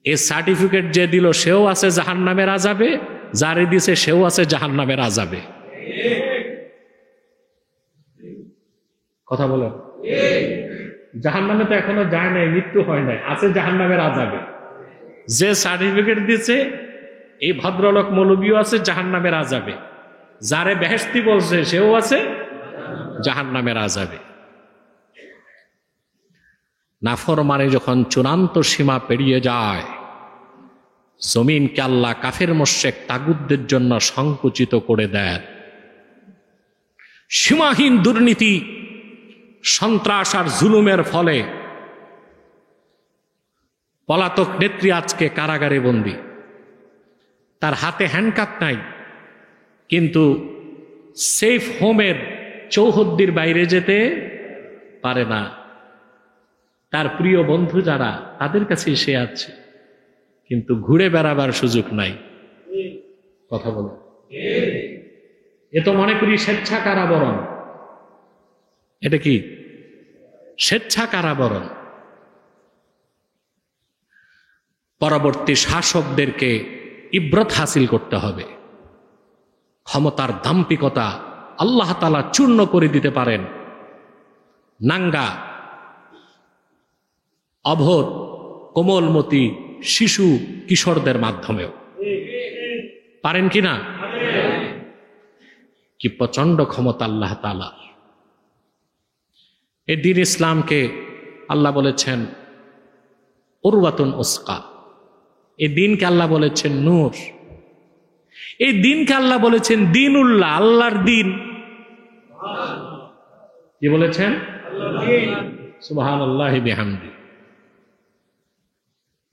এই সার্টিফিকেট যে দিল সেও আছে জাহান্নামের আযাবে, যারে দিছে সেও আছে জাহান্নামের আযাবে। কথা বলো। জাহান্নামে তো এখনো যায় নাই, মৃত্যু হয় নাই, আছে জাহান্নামের আযাবে। যে সার্টিফিকেট দিছে এই ভদ্রলোক মৌলবীও আছে জাহান্নামের আযাবে, যারে বেহেশতি বলছে সেও আছে জাহান্নামের আযাবে। নাফরমানি যখন চূড়ান্ত সীমা পেরিয়ে যায়, জমিনকে আল্লাহ কাফের মুশরিক তাগুতদের জন্য সংকুচিত করে দেন। সীমাহীন দুর্নীতি, সন্ত্রাস আর জুলুমের ফলে পলাতক নেত্রী আজকে কারাগারে বন্দী। তার হাতে হ্যান্ডকাপ নাই, কিন্তু সেফ হোমের চৌহদ্দির বাইরে যেতে পারে না। তার প্রিয় বন্ধু যারা, তাদের কাছে সে আছে, কিন্তু ঘুরে বেড়াবার সুযোগ নাই। কথা বলে এ তো মনে করি স্বেচ্ছা কারাবরণ। এটা কি স্বেচ্ছা কারাবরণ? পরবর্তী শাসকদেরকে ইব্রত হাসিল করতে হবে। ক্ষমতার দাম্পিকতা আল্লাহ তাআলা চূর্ণ করে দিতে পারেন নাঙ্গা, অভোর, কোমলমতি শিশু কিশোরদের মাধ্যমেও। পারেন কিনা? কি প্রচন্ড ক্ষমতা আল্লাহ তাআলার! এই দ্বীন ইসলামকে আল্লাহ বলেছেন উরওয়াতুন উসকা, এই দিনকে আল্লাহ বলেছেন নূর, এই দিনকে আল্লাহ বলেছেন দিনুল্লাহ, আল্লাহর দিন। কি বলেছেন? সুবহানাল্লাহি বিহামদি।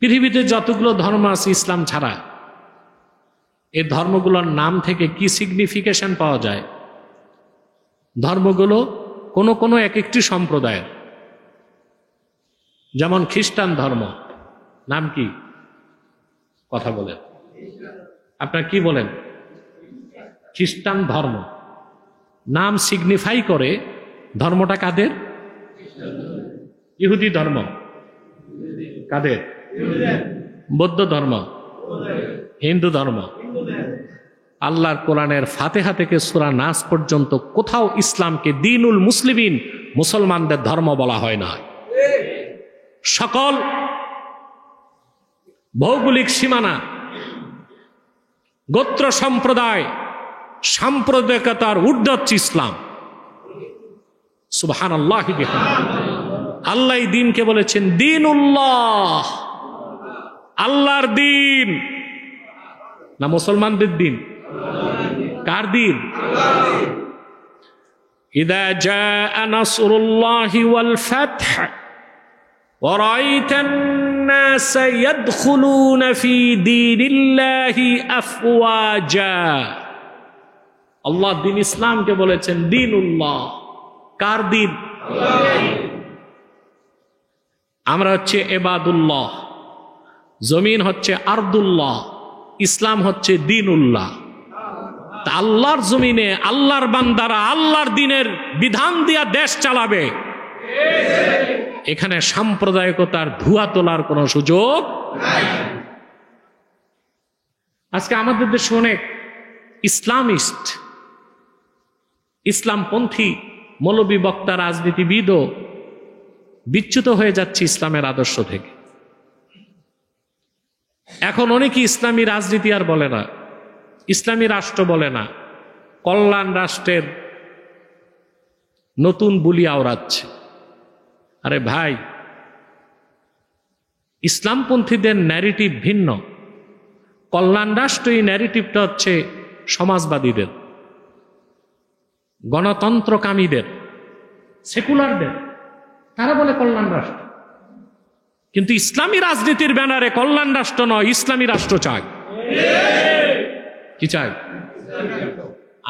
পৃথিবীতে যতগুলো ধর্ম আছে ইসলাম ছাড়া, এই ধর্মগুলোর নাম থেকে কি সিগনিফিকেশন পাওয়া যায়? ধর্মগুলো কোন কোন এক একটি সম্প্রদায়ের, যেমন খ্রিস্টান ধর্ম, নাম কি? কথা বলেন, আপনারা কি বলেন? খ্রিস্টান ধর্ম নাম সিগনিফাই করে ধর্মটা কাদের? ইহুদি ধর্ম কাদের? বৌদ্ধ ধর্ম, হিন্দু ধর্ম। আল্লাহর কোরআনের ফাতিহা থেকে সূরা নাস পর্যন্ত কোথাও ইসলামকে দ্বীনুল মুসলিমিন, মুসলমানদের ধর্ম বলা হয় না। সকল ভৌগোলিক সীমানা, গোত্র সম্প্রদায়, সাম্প্রদায়িকতার ঊর্ধ্বে হচ্ছে ইসলাম। সুবহানাল্লাহি বিহামদিহি। আল্লাহ এই দিনকে বলেছেন দিনুল্লাহ, আল্লাহর দিন, না মুসলমানদের দিন? কার দিন? ইযা জাআ নাসরুল্লাহি ওয়াল ফাতহ ওয়া রাআইতান নাসা ইয়াদখুলুনা ফি দীনিল্লাহি আফওয়াজা। আল্লাহ দিন ইসলামকে বলেছেন দিনুল্লাহ। কার দিন? আমরা হচ্ছে ইবাদুল্লাহ, জমিন হচ্ছে আরদুল্লাহ, ইসলাম হচ্ছে দিনুল্লাহ। তা আল্লাহর জমিনে আল্লাহর বান্দারা আল্লাহর দিনের বিধান দিয়া দেশ চালাবে, এখানে সাম্প্রদায়িকতার ধোঁয়া তোলার কোনো সুযোগ নাই। আজকে আমাদের দেশে অনেক ইসলামিস্ট, ইসলামপন্থী মৌলবী বক্তা, রাজনীতিবিদও বিচ্যুত হয়ে যাচ্ছে ইসলামের আদর্শ থেকে। এখন অনেকে ইসলামী রাজনীতি আর বলে না, ইসলামী রাষ্ট্র বলে না, কল্যাণ রাষ্ট্রের নতুন বুলি আওড়াচ্ছে। আরে ভাই, ইসলামপন্থীদের ন্যারেটিভ ভিন্ন। কল্যাণ রাষ্ট্র, এই ন্যারেটিভটা হচ্ছে সমাজবাদীদের, গণতন্ত্রকামীদের, সেকুলারদের। তারা বলে কল্যাণ রাষ্ট্র, কিন্তু ইসলামী রাজনীতির ব্যানারে কল্যাণ রাষ্ট্র নয়, ইসলামী রাষ্ট্র চায়। কি চাই?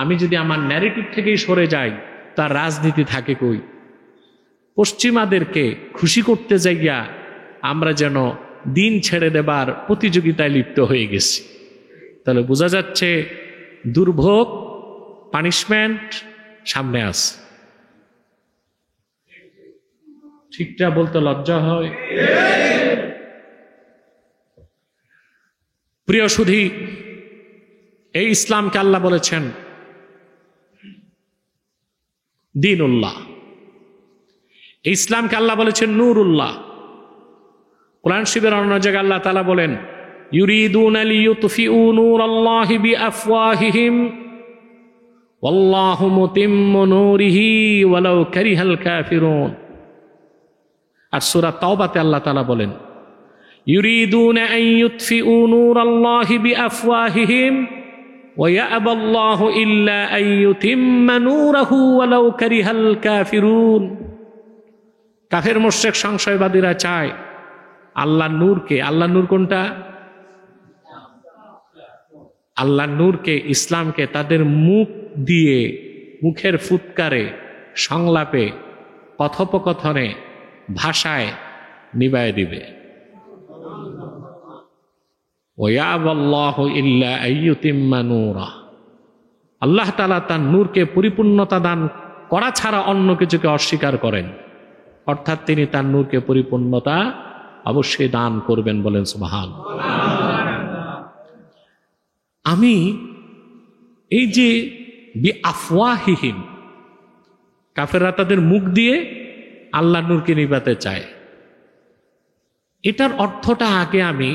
আমি যদি আমার ন্যারেটিভ থেকেই সরে যাই, তার রাজনীতি থাকে কই? পশ্চিমাদেরকে খুশি করতে যাইয়া আমরা যেন দিন ছেড়ে দেবার প্রতিযোগিতায় লিপ্ত হয়ে গেছি। তাহলে বোঝা যাচ্ছে দুর্ভোগ, পানিশমেন্ট সামনে আছে। ঠিকটা বলতে লজ্জা হয়। প্রিয় সুধী, এই ইসলামকে আল্লাহ বলেছেন দিনুল্লাহ, এই ইসলামকে আল্লাহ বলেছেন নূরুল্লাহ। কোরআন শরীফের অন্য জায়গায় আল্লাহ তাআলা বলেন ইউরিদুনা লিইউতফিউ নূরাল্লাহি বিআফওয়াহিহিম ওয়াল্লাহু মুতিম্মু নূরিহি ওয়ালাউ কারিহাল কাফিরুন। আর সূরা তাওবাতে আল্লাহ তাআলা বলেন ইউরিদুনা আন ইউতফিউ নূরাল্লাহি বিআফওয়াহিহিম ওয়া ইয়াবাল্লাহু ইল্লা আন ইউতিম্মা নূরাহু ওয়ালাউ কারিহাল কাফিরুন। কাফের মুশরিক সংশয়বাদীরা চায় আল্লাহর নূরকে, আল্লাহর নূর কোনটা? আল্লাহর নূরকে, ইসলামকে তাদের মুখ দিয়ে, মুখের ফুৎকারে, সংলাপে, কথোপকথনে, ভাষায় নিবায়ে দিবে। ওয়ায়াবাল্লাহু ইল্লা আইয়ুতিম্মা নূরা। আল্লাহ তাআলা তার নূরকে পরিপূর্ণতা দান করা ছাড়া অন্য কিছুকে অস্বীকার করেন, অর্থাৎ তিনি তার নূরকে পরিপূর্ণতা অবশ্যই দান করবেন। বলেন সুবহানাল্লাহ। আমি এই যে বিআফওয়াহিহিম, কাফেররা তাদের মুখ দিয়ে আল্লাহর নূরকে নিভাতে চায়, এটার অর্থটা আগে আমি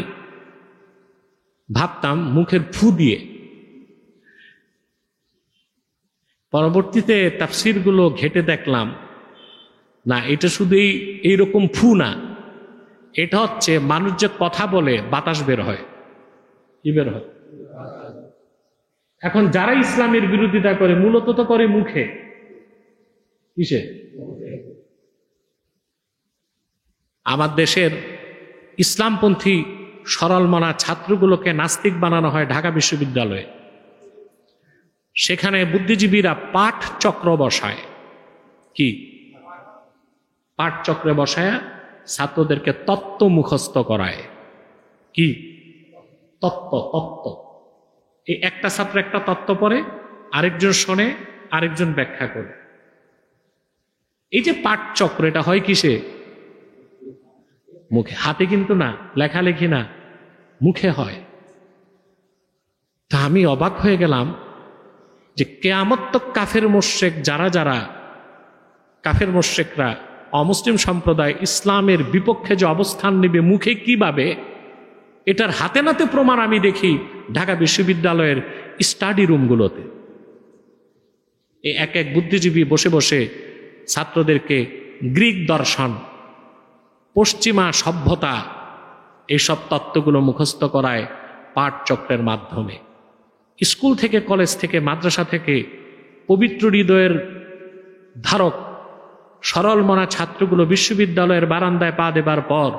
ভাবতাম মুখের ফু দিয়ে। পরবর্তীতে তাফসীরগুলো ঘেটে দেখলাম না, এটা শুধু এইরকম ফু না, এটা হচ্ছে মানুষ যে কথা বলে বাতাস বের হয়। কি বের হয়? এখন যারা ইসলামের বিরোধিতা করে মূলত তো করে মুখে। কিসে? আমার দেশের ইসলামপন্থী সরলমনা ছাত্রগুলোকে নাস্তিক বানানো হয় ঢাকা বিশ্ববিদ্যালয়ে। সেখানে বুদ্ধিজীবীরা পাঠ চক্র বসায়। কি পাঠ চক্রে বসায়? ছাত্রদেরকে তত্ত্ব মুখস্থ করায়। কি তত্ত্ব? এই একটা ছাত্র একটা তত্ত্ব পড়ে, আরেকজন শোনে, আরেকজন ব্যাখ্যা করে। এই যে পাঠ চক্র, এটা হয় কিসে? মুখে। হাতে কিন্তু না, লেখালেখি না, মুখে হয়। তা আমি অবাক হয়ে গেলাম যে কিয়ামত তক কাফের মুশরিক যারা কাফের মুশরিকরা অমুসলিম সম্প্রদায় ইসলামের বিপক্ষে যে অবস্থান নেবে মুখে কিভাবে, এটার হাতে নাতে প্রমাণ আমি দেখি ঢাকা বিশ্ববিদ্যালয়ের স্টাডি রুমগুলোতে। এই এক এক বুদ্ধিজীবী বসে বসে ছাত্রদেরকে গ্রিক দর্শন, পশ্চিমা সভ্যতা, এইসব তত্ত্বগুলো মুখস্থ করায় পাঠ চক্রের মাধ্যমে। স্কুল থেকে, কলেজ থেকে, মাদ্রাসা থেকে পবিত্র হৃদয়ের ধারক সরল মনা ছাত্রগুলো বিশ্ববিদ্যালয়ের বারান্দায় পা দেবার পর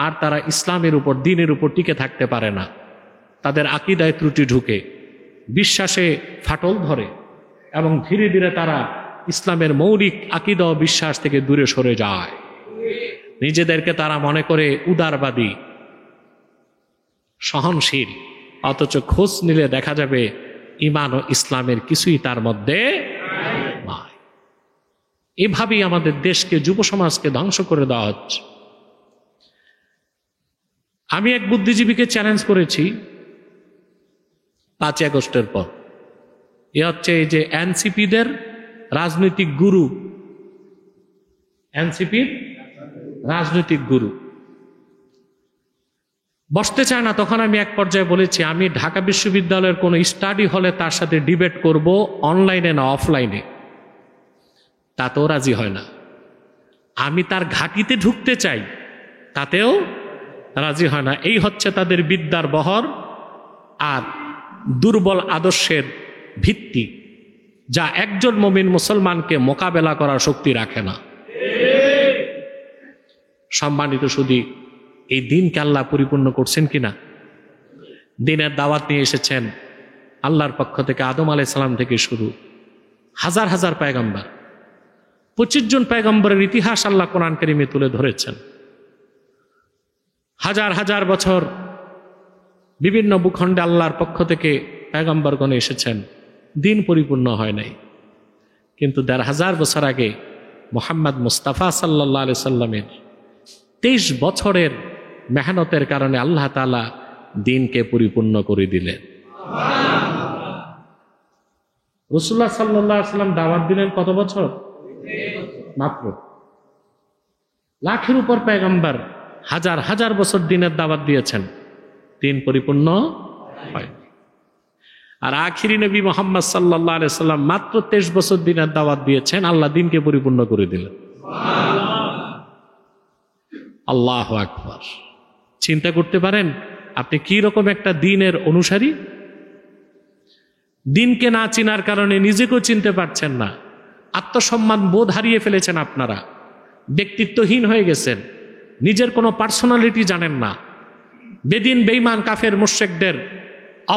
আর তারা ইসলামের উপর, দ্বীনের উপর টিকে থাকতে পারে না। তাদের আকীদায় ত্রুটি ঢুকে, বিশ্বাসে ফাটল ধরে এবং ধীরে ধীরে তারা ইসলামের মৌলিক আকীদা ও বিশ্বাস থেকে দূরে সরে যায়। নিজেদেরকে তারা মনে করে উদারবাদী, সহনশীল, অথচ খোঁজ নিলে দেখা যাবে ঈমান ও ইসলামের কিছুই তার মধ্যে নাই। এভাবেই আমাদের দেশকে, যুব সমাজকে ধ্বংস করে দেওয়া হচ্ছে। আমি এক বুদ্ধিজীবীকে চ্যালেঞ্জ করেছি 5 আগস্টের পর। এ হচ্ছে এই যে এনসিপিদের রাজনৈতিক গুরু, এনসিপির রাজনৈতিক গুরু বসতে চায় না। তখন আমি এক পর্যায়ে বলেছি, আমি ঢাকা বিশ্ববিদ্যালয়ের কোনো স্টাডি হলে তার সাথে ডিবেট করব, অনলাইনে না অফলাইনে। তাতেও রাজি হয় না। আমি তার ঘাঁটিতে ঢুকতে চাই, তাতেও রাজি হয় না। এই হচ্ছে তাদের বিদ্যার বহর আর দুর্বল আদর্শের ভিত্তি, যা একজন মুমিন মুসলমানকে মোকাবেলা করার শক্তি রাখে না। সম্মানিত সুধী, এই দিনকে আল্লাহ পরিপূর্ণ করছেন কিনা? দিনের দাওয়াত নিয়ে এসেছেন আল্লাহর পক্ষ থেকে, আদম আলাইহিস সালাম থেকে শুরু, হাজার হাজার পয়গম্বর, 25 জন পয়গম্বরের ইতিহাস আল্লাহ কোরআন কারীমে তুলে ধরেছেন। হাজার হাজার বছর বিভিন্ন ভূখণ্ডে আল্লাহর পক্ষ থেকে পয়গম্বরগণ এসেছেন, দিন পরিপূর্ণ হয় নাই। কিন্তু 1500 বছর আগে মুহাম্মদ মুস্তাফা সাল্লাল্লাহু আলাইহি সাল্লামের 23 বছরের মেহনতের কারণে আল্লাহ তাআলা দিনকে পরিপূর্ণ করে দিলেন। রাসূলুল্লাহ সাল্লাল্লাহু আলাইহি সাল্লাম দাওয়াত দিলেন কত বছর? মাত্র। লাখের উপর পয়গম্বর হাজার হাজার বছর দিনের দাওয়াত দিয়েছেন, দিন পরিপূর্ণ হয়। আর আখিরি নবী মুহাম্মদ সাল্লাল্লাহু আলাইহি সাল্লাম মাত্র 23 বছর দিনের দাওয়াত দিয়েছেন, আল্লাহ দিনকে পরিপূর্ণ করে দিলেন। আল্লাহু আকবার। চিন্তা করতে পারেন আপনি কি রকম একটা দিনের অনুসারী? দিনকে না চিনার কারণে নিজেকেও চিনতে পারছেন না, আত্মসম্মান বোধ হারিয়ে ফেলেছেন, আপনারা ব্যক্তিত্বহীন হয়ে গেছেন, নিজের কোনো পার্সোনালিটি জানেন না। বেদিন বেঈমান কাফের মুশরিকদের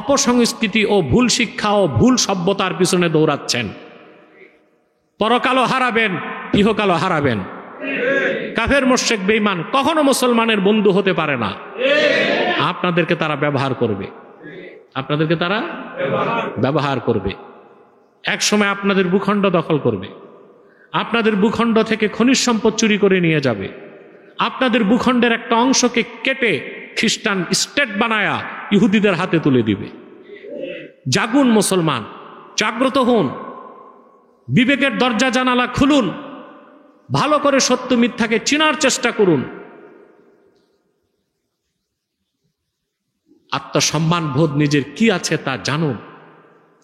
অপসংস্কৃতি ও ভুল শিক্ষা ও ভুল সভ্যতার পিছনে দৌড়াচ্ছেন। পরকালও হারাবেন, ইহকালও হারাবেন। কাফের মুশরিক বেঈমান কখনো মুসলমানের বন্ধু হতে পারে না। আপনাদেরকে তারা ব্যবহার করবে, আপনাদেরকে তারা ব্যবহার করবে। এক সময় আপনাদের ভূখণ্ড দখল করবে, আপনাদের ভূখণ্ড থেকে খনিজ সম্পদ চুরি করে নিয়ে যাবে, আপনাদের ভূখণ্ডের একটা অংশকে কেটে খ্রিস্টান স্টেট বানায়া ইহুদিদের হাতে তুলে দিবে। জাগুন মুসলমান, জাগ্রত হন, বিবেকের দরজা জানালা খুলুন, ভালো করে সত্য মিথ্যাকে চিনার চেষ্টা করুন। আত্মসম্মান বোধ নিজের কি আছে তা জানুন।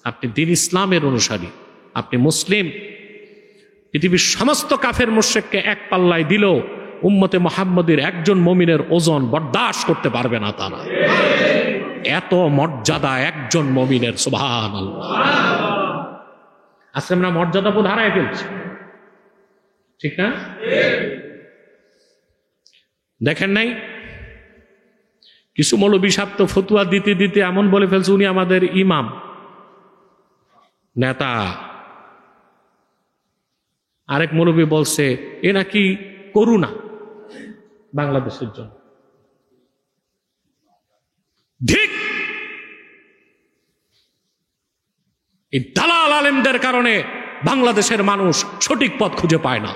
আপনি দ্বীন ইসলামের অনুসারী, আপনি মুসলিম। পৃথিবীর সমস্ত কাফের মুশরিককে এক পাল্লায় দিল, উম্মতে মুহাম্মদের একজন মুমিনের ওজন বরদাস্ত করতে পারবে না তারা। এত মর্যাদা একজন মুমিনের, সুবহানাল্লাহ। আজকে আমরা মর্যাদা বোধ হারায় ফেলছি, ঠিক না? দেখেন নাই কিছু মৌলবী সাহেব তো ফতুয়া দিতে দিতে এমন বলে ফেলছে উনি আমাদের ইমাম, নেতা। আরেক মৌলবী বলছে এ নাকি করুণা বাংলাদেশের জন্য। ঠিক, এই দালাল আলেমদের কারণে বাংলাদেশের মানুষ সঠিক পথ খুঁজে পায় না।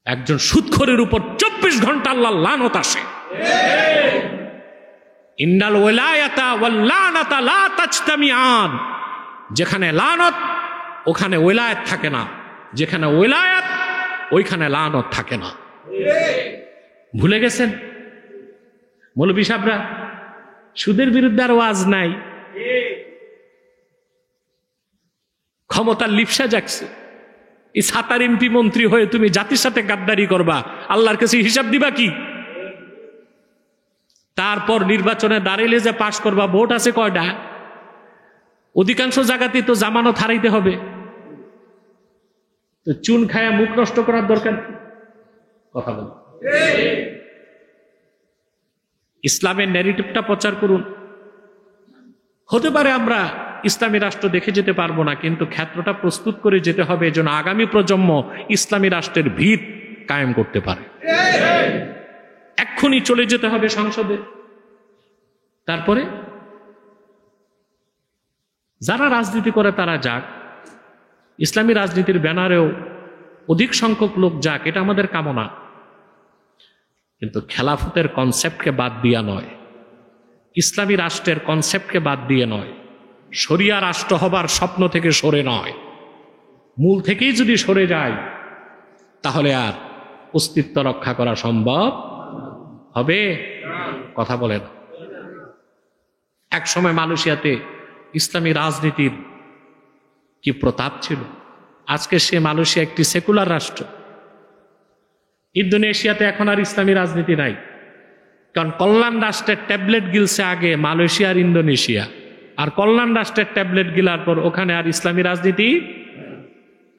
একজন সুদখোরের উপর 24 ঘন্টা আল্লাহর লানত আসে। ইন্নাল ওয়ালায়াতা ওয়াল লানাতা লা তাজতামিআন। যেখানে লানত ওখানে ওয়ালায়াত থাকে না, যেখানে ওয়ালায়াত ওইখানে লানত থাকে না। ভুলে গেছেন মৌলভী সাহেবরা? সুদের বিরুদ্ধে আর ওয়াজ নাই, ক্ষমতার লিপসা জাগছে। এই 7 এমপি মন্ত্রী হয়ে তুমি জাতির সাথে গাদ্দারি করবা, আল্লাহর কাছে হিসাব দিবা কি? তারপর নির্বাচনে দাঁড়াইলে যে পাশ করবা, ভোট আছে কয়টা? অধিকাংশ জায়গাতেই তো জামানত হারাইতে হবে। তো চুন খায়া মুখ নষ্ট করার দরকার কথা বল। ইসলামের ন্যারেটিভটা প্রচার করুন। হতে পারে আমরা ইসলামী রাষ্ট্র দেখে যেতে পারবো না, কিন্তু ক্ষেত্রটা প্রস্তুত করে যেতে হবে যেন আগামী প্রজন্ম ইসলামী রাষ্ট্রের ভিত কায়েম করতে পারে। এক্ষুনি চলে যেতে হবে সংসদে। তারপরে যারা রাজনীতি করে তারা যাক, ইসলামী রাজনীতির ব্যানারেও অধিক সংখ্যক লোক যাক, এটা আমাদের কামনা। কিন্তু খেলাফতের কনসেপ্টকে বাদ দিয়া নয়, ইসলামী রাষ্ট্রের কনসেপ্টকে বাদ দিয়ে নয়, শরিয়া রাষ্ট্র হবার স্বপ্ন থেকে সরে নয়, মূল থেকেই যদি সরে যায় তাহলে আর অস্তিত্ব রক্ষা করা সম্ভব হবে? কথা বলেন। এক সময় মালয়েশিয়াতে ইসলামী রাজনীতির কি প্রতাপ ছিল। আজকে সে মালয়েশিয়া একটি সেকুলার রাষ্ট্র। ইন্দোনেশিয়াতে এখন আর ইসলামী রাজনীতি নাই, কারণ কল্যাণ রাষ্ট্রের ট্যাবলেট গিলছে আগে মালয়েশিয়া আর ইন্দোনেশিয়া, আর কল্যাণ রাষ্ট্রের ট্যাবলেট গিলার পর ওখানে আর ইসলামী রাজনীতি।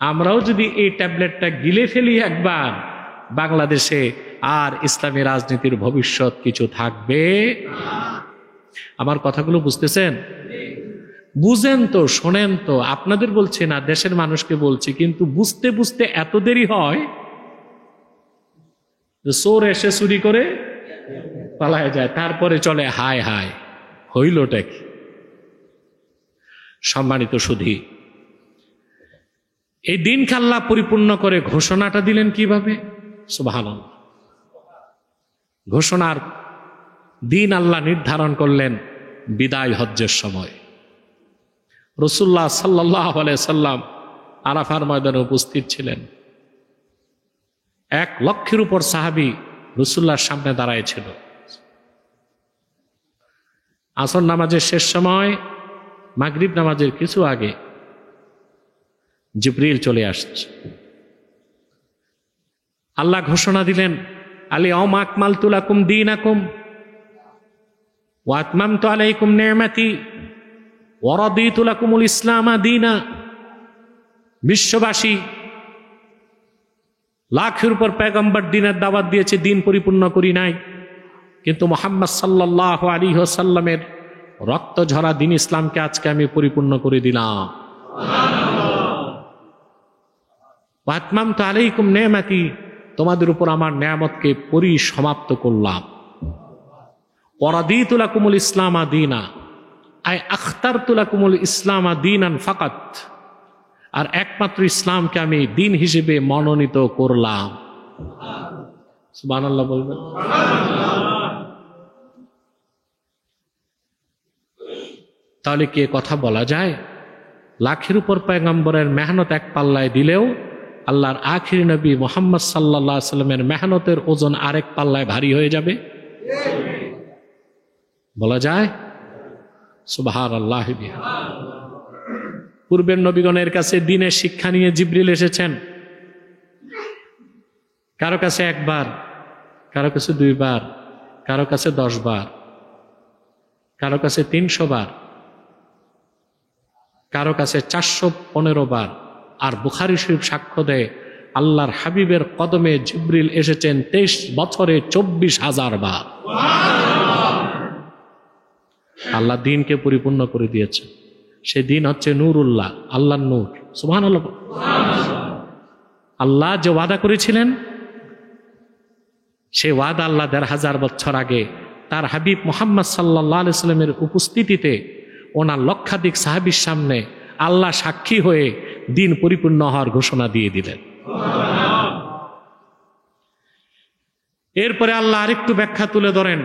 আমরাও যদি এই ট্যাবলেটটা গিলে ফেলি একবার, বাংলাদেশে আর ইসলামী রাজনীতির ভবিষ্যৎ কিছু থাকবে। আমার কথাগুলো বুঝতেছেন? বুঝেন তো, শোনেন তো। আপনাদের বলছি না, দেশের মানুষকে বলছি। কিন্তু বুঝতে বুঝতে এত দেরি হয়, চোর এসে চুরি করে পালায় যায়, তারপরে চলে হায় হায় হইলটা কি। সম্মানিত সুধী, এই দিনকে আল্লাহ পরিপূর্ণ করে ঘোষণাটা দিলেন কিভাবে? সুবহানাল্লাহ। ঘোষণার দিন আল্লাহ নির্ধারণ করলেন বিদায় হজ্জের সময়। রাসূলুল্লাহ সাল্লাল্লাহু আলাইহি সাল্লাম আরাফার ময়দানে উপস্থিত ছিলেন। 1 লক্ষের উপর সাহাবী রাসূলুল্লাহর সামনে দাঁড়ায় ছিল। আসর নামাজের শেষ সময়, মাগরিব নামাজের কিছু আগে জিবরিল চলে আসছে। আল্লাহ ঘোষণা দিলেন, আল-ইয়াওমা আকমালতু লাকুম দীনাকুম ওয়া আতমামতু আলাইকুম নি'মাতি ওয়া রাদিতু লাকুমুল ইসলামা দীনা। বিশ্ববাসী লাখের উপর পয়গম্বর দিনের দাওয়াত দিয়েছে, দিন পরিপূর্ণ করি নাই, কিন্তু মুহাম্মদ সাল্লাল্লাহু আলাইহি ওয়াসাল্লামের রক্ত ঝরা দিন ইসলামকে আজকে আমি পরিপূর্ণ করে দিলাম। ওয়া আতমামতু আলাইকুম নি'মাতি, তোমাদের উপর আমার নেয়ামতকে পরিসমাপ্ত করলাম। ওয়া রাদিতু লাকুমুল ইসলামা দীনা, আই আখতারতু লাকুমুল ইসলামা দীনান ফাকাত, আর একমাত্র ইসলামকে আমি দিন হিসেবে মনোনীত করলাম। সুবহানাল্লাহ বলবেন। তাহলে কি কথা বলা যায়? লাখের উপর পয়গম্বরের মেহনত এক পাল্লায় দিলেও আল্লাহর আখির নবী মুহাম্মদ সাল্লাল্লাহু আলাইহি সাল্লামের মেহনতের ওজন আরেক পাল্লায় ভারী হয়ে যাবে? বলা যায়? সুবহানাল্লাহ। পূর্বের নবীগণের কাছে দ্বীনের শিক্ষা নিয়ে জিবরিল এসেছেন, কারো কাছে একবার, কারো কাছে 2 বার, কারো কাছে 10 বার, কারো কাছে 300 বার, কারো কাছে 415 বার। আর বুখারী শরীফ সাক্ষ্য দেয় আল্লাহর হাবিবের কদমে জিবরিল এসেছেন 23 বছরে 24,000 বার। আল্লাহ দ্বীনকে পরিপূর্ণ করে দিয়েছে। সে দিন হচ্ছে নূরুল্লাহ, আল্লাহর নূর। সুবহানাল্লাহ। আল্লাহ যে ওয়াদা করেছিলেন, সে ওয়াদা আল্লাহ 1,500 বছর আগে তার হাবিব মুহাম্মদ সাল্লাল্লাহু আলাইহি সাল্লামের উপস্থিতিতে ওনার লক্ষাধিক সাহাবীর সামনে আল্লাহ সাক্ষী হয়ে দিন পরিপূর্ণ হওয়ার ঘোষণা দিয়ে দিলেন। এরপরে আল্লাহ আরেকটু ব্যাখ্যা তুলে ধরেন,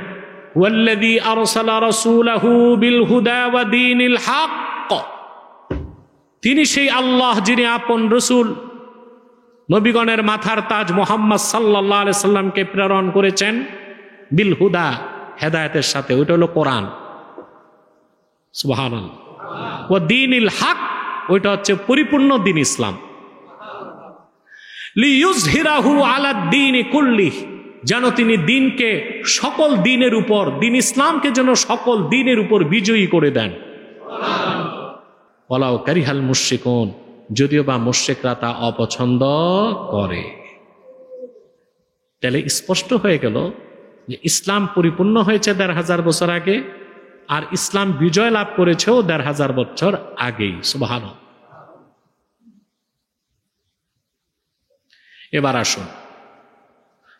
ওয়াল্লাযী আরসালা রাসূলাহু বিল হুদা ওয়া দীনিল হক। তিনি সেই আল্লাহ যিনি আপন রসুল, নবীগণের মাথার তাজ মুহাম্মদ সাল্লাল্লাহু আলাইহি সাল্লামকে প্রেরণ করেছেন বিল হুদা, হেদায়েতের সাথে। ওইটা হলো কোরআন। সুবহানাল্লাহ। ওয়া দীনিল হক, ওইটা হচ্ছে পরিপূর্ণ দ্বীন ইসলাম। লিইয়ুযহিরাহু আলাদ দীনি কুল্লিহি, যেন তিনি দ্বীনকে সকল দ্বীনের উপর, দ্বীন ইসলামকে যেন সকল দ্বীনের উপর বিজয়ী করে দেন। ওয়ালাউ কারিহাল মুশরিকুন, যদিও বা মুশরিকরা তা অপছন্দ করে। তাহলে স্পষ্ট হয়ে গেল যে ইসলাম পরিপূর্ণ হয়েছে 1,500 বছর আগে, আর ইসলাম বিজয় লাভ করেছেও 1,500 বছর আগেই। সুবহানাল্লাহ। এবার আসুন,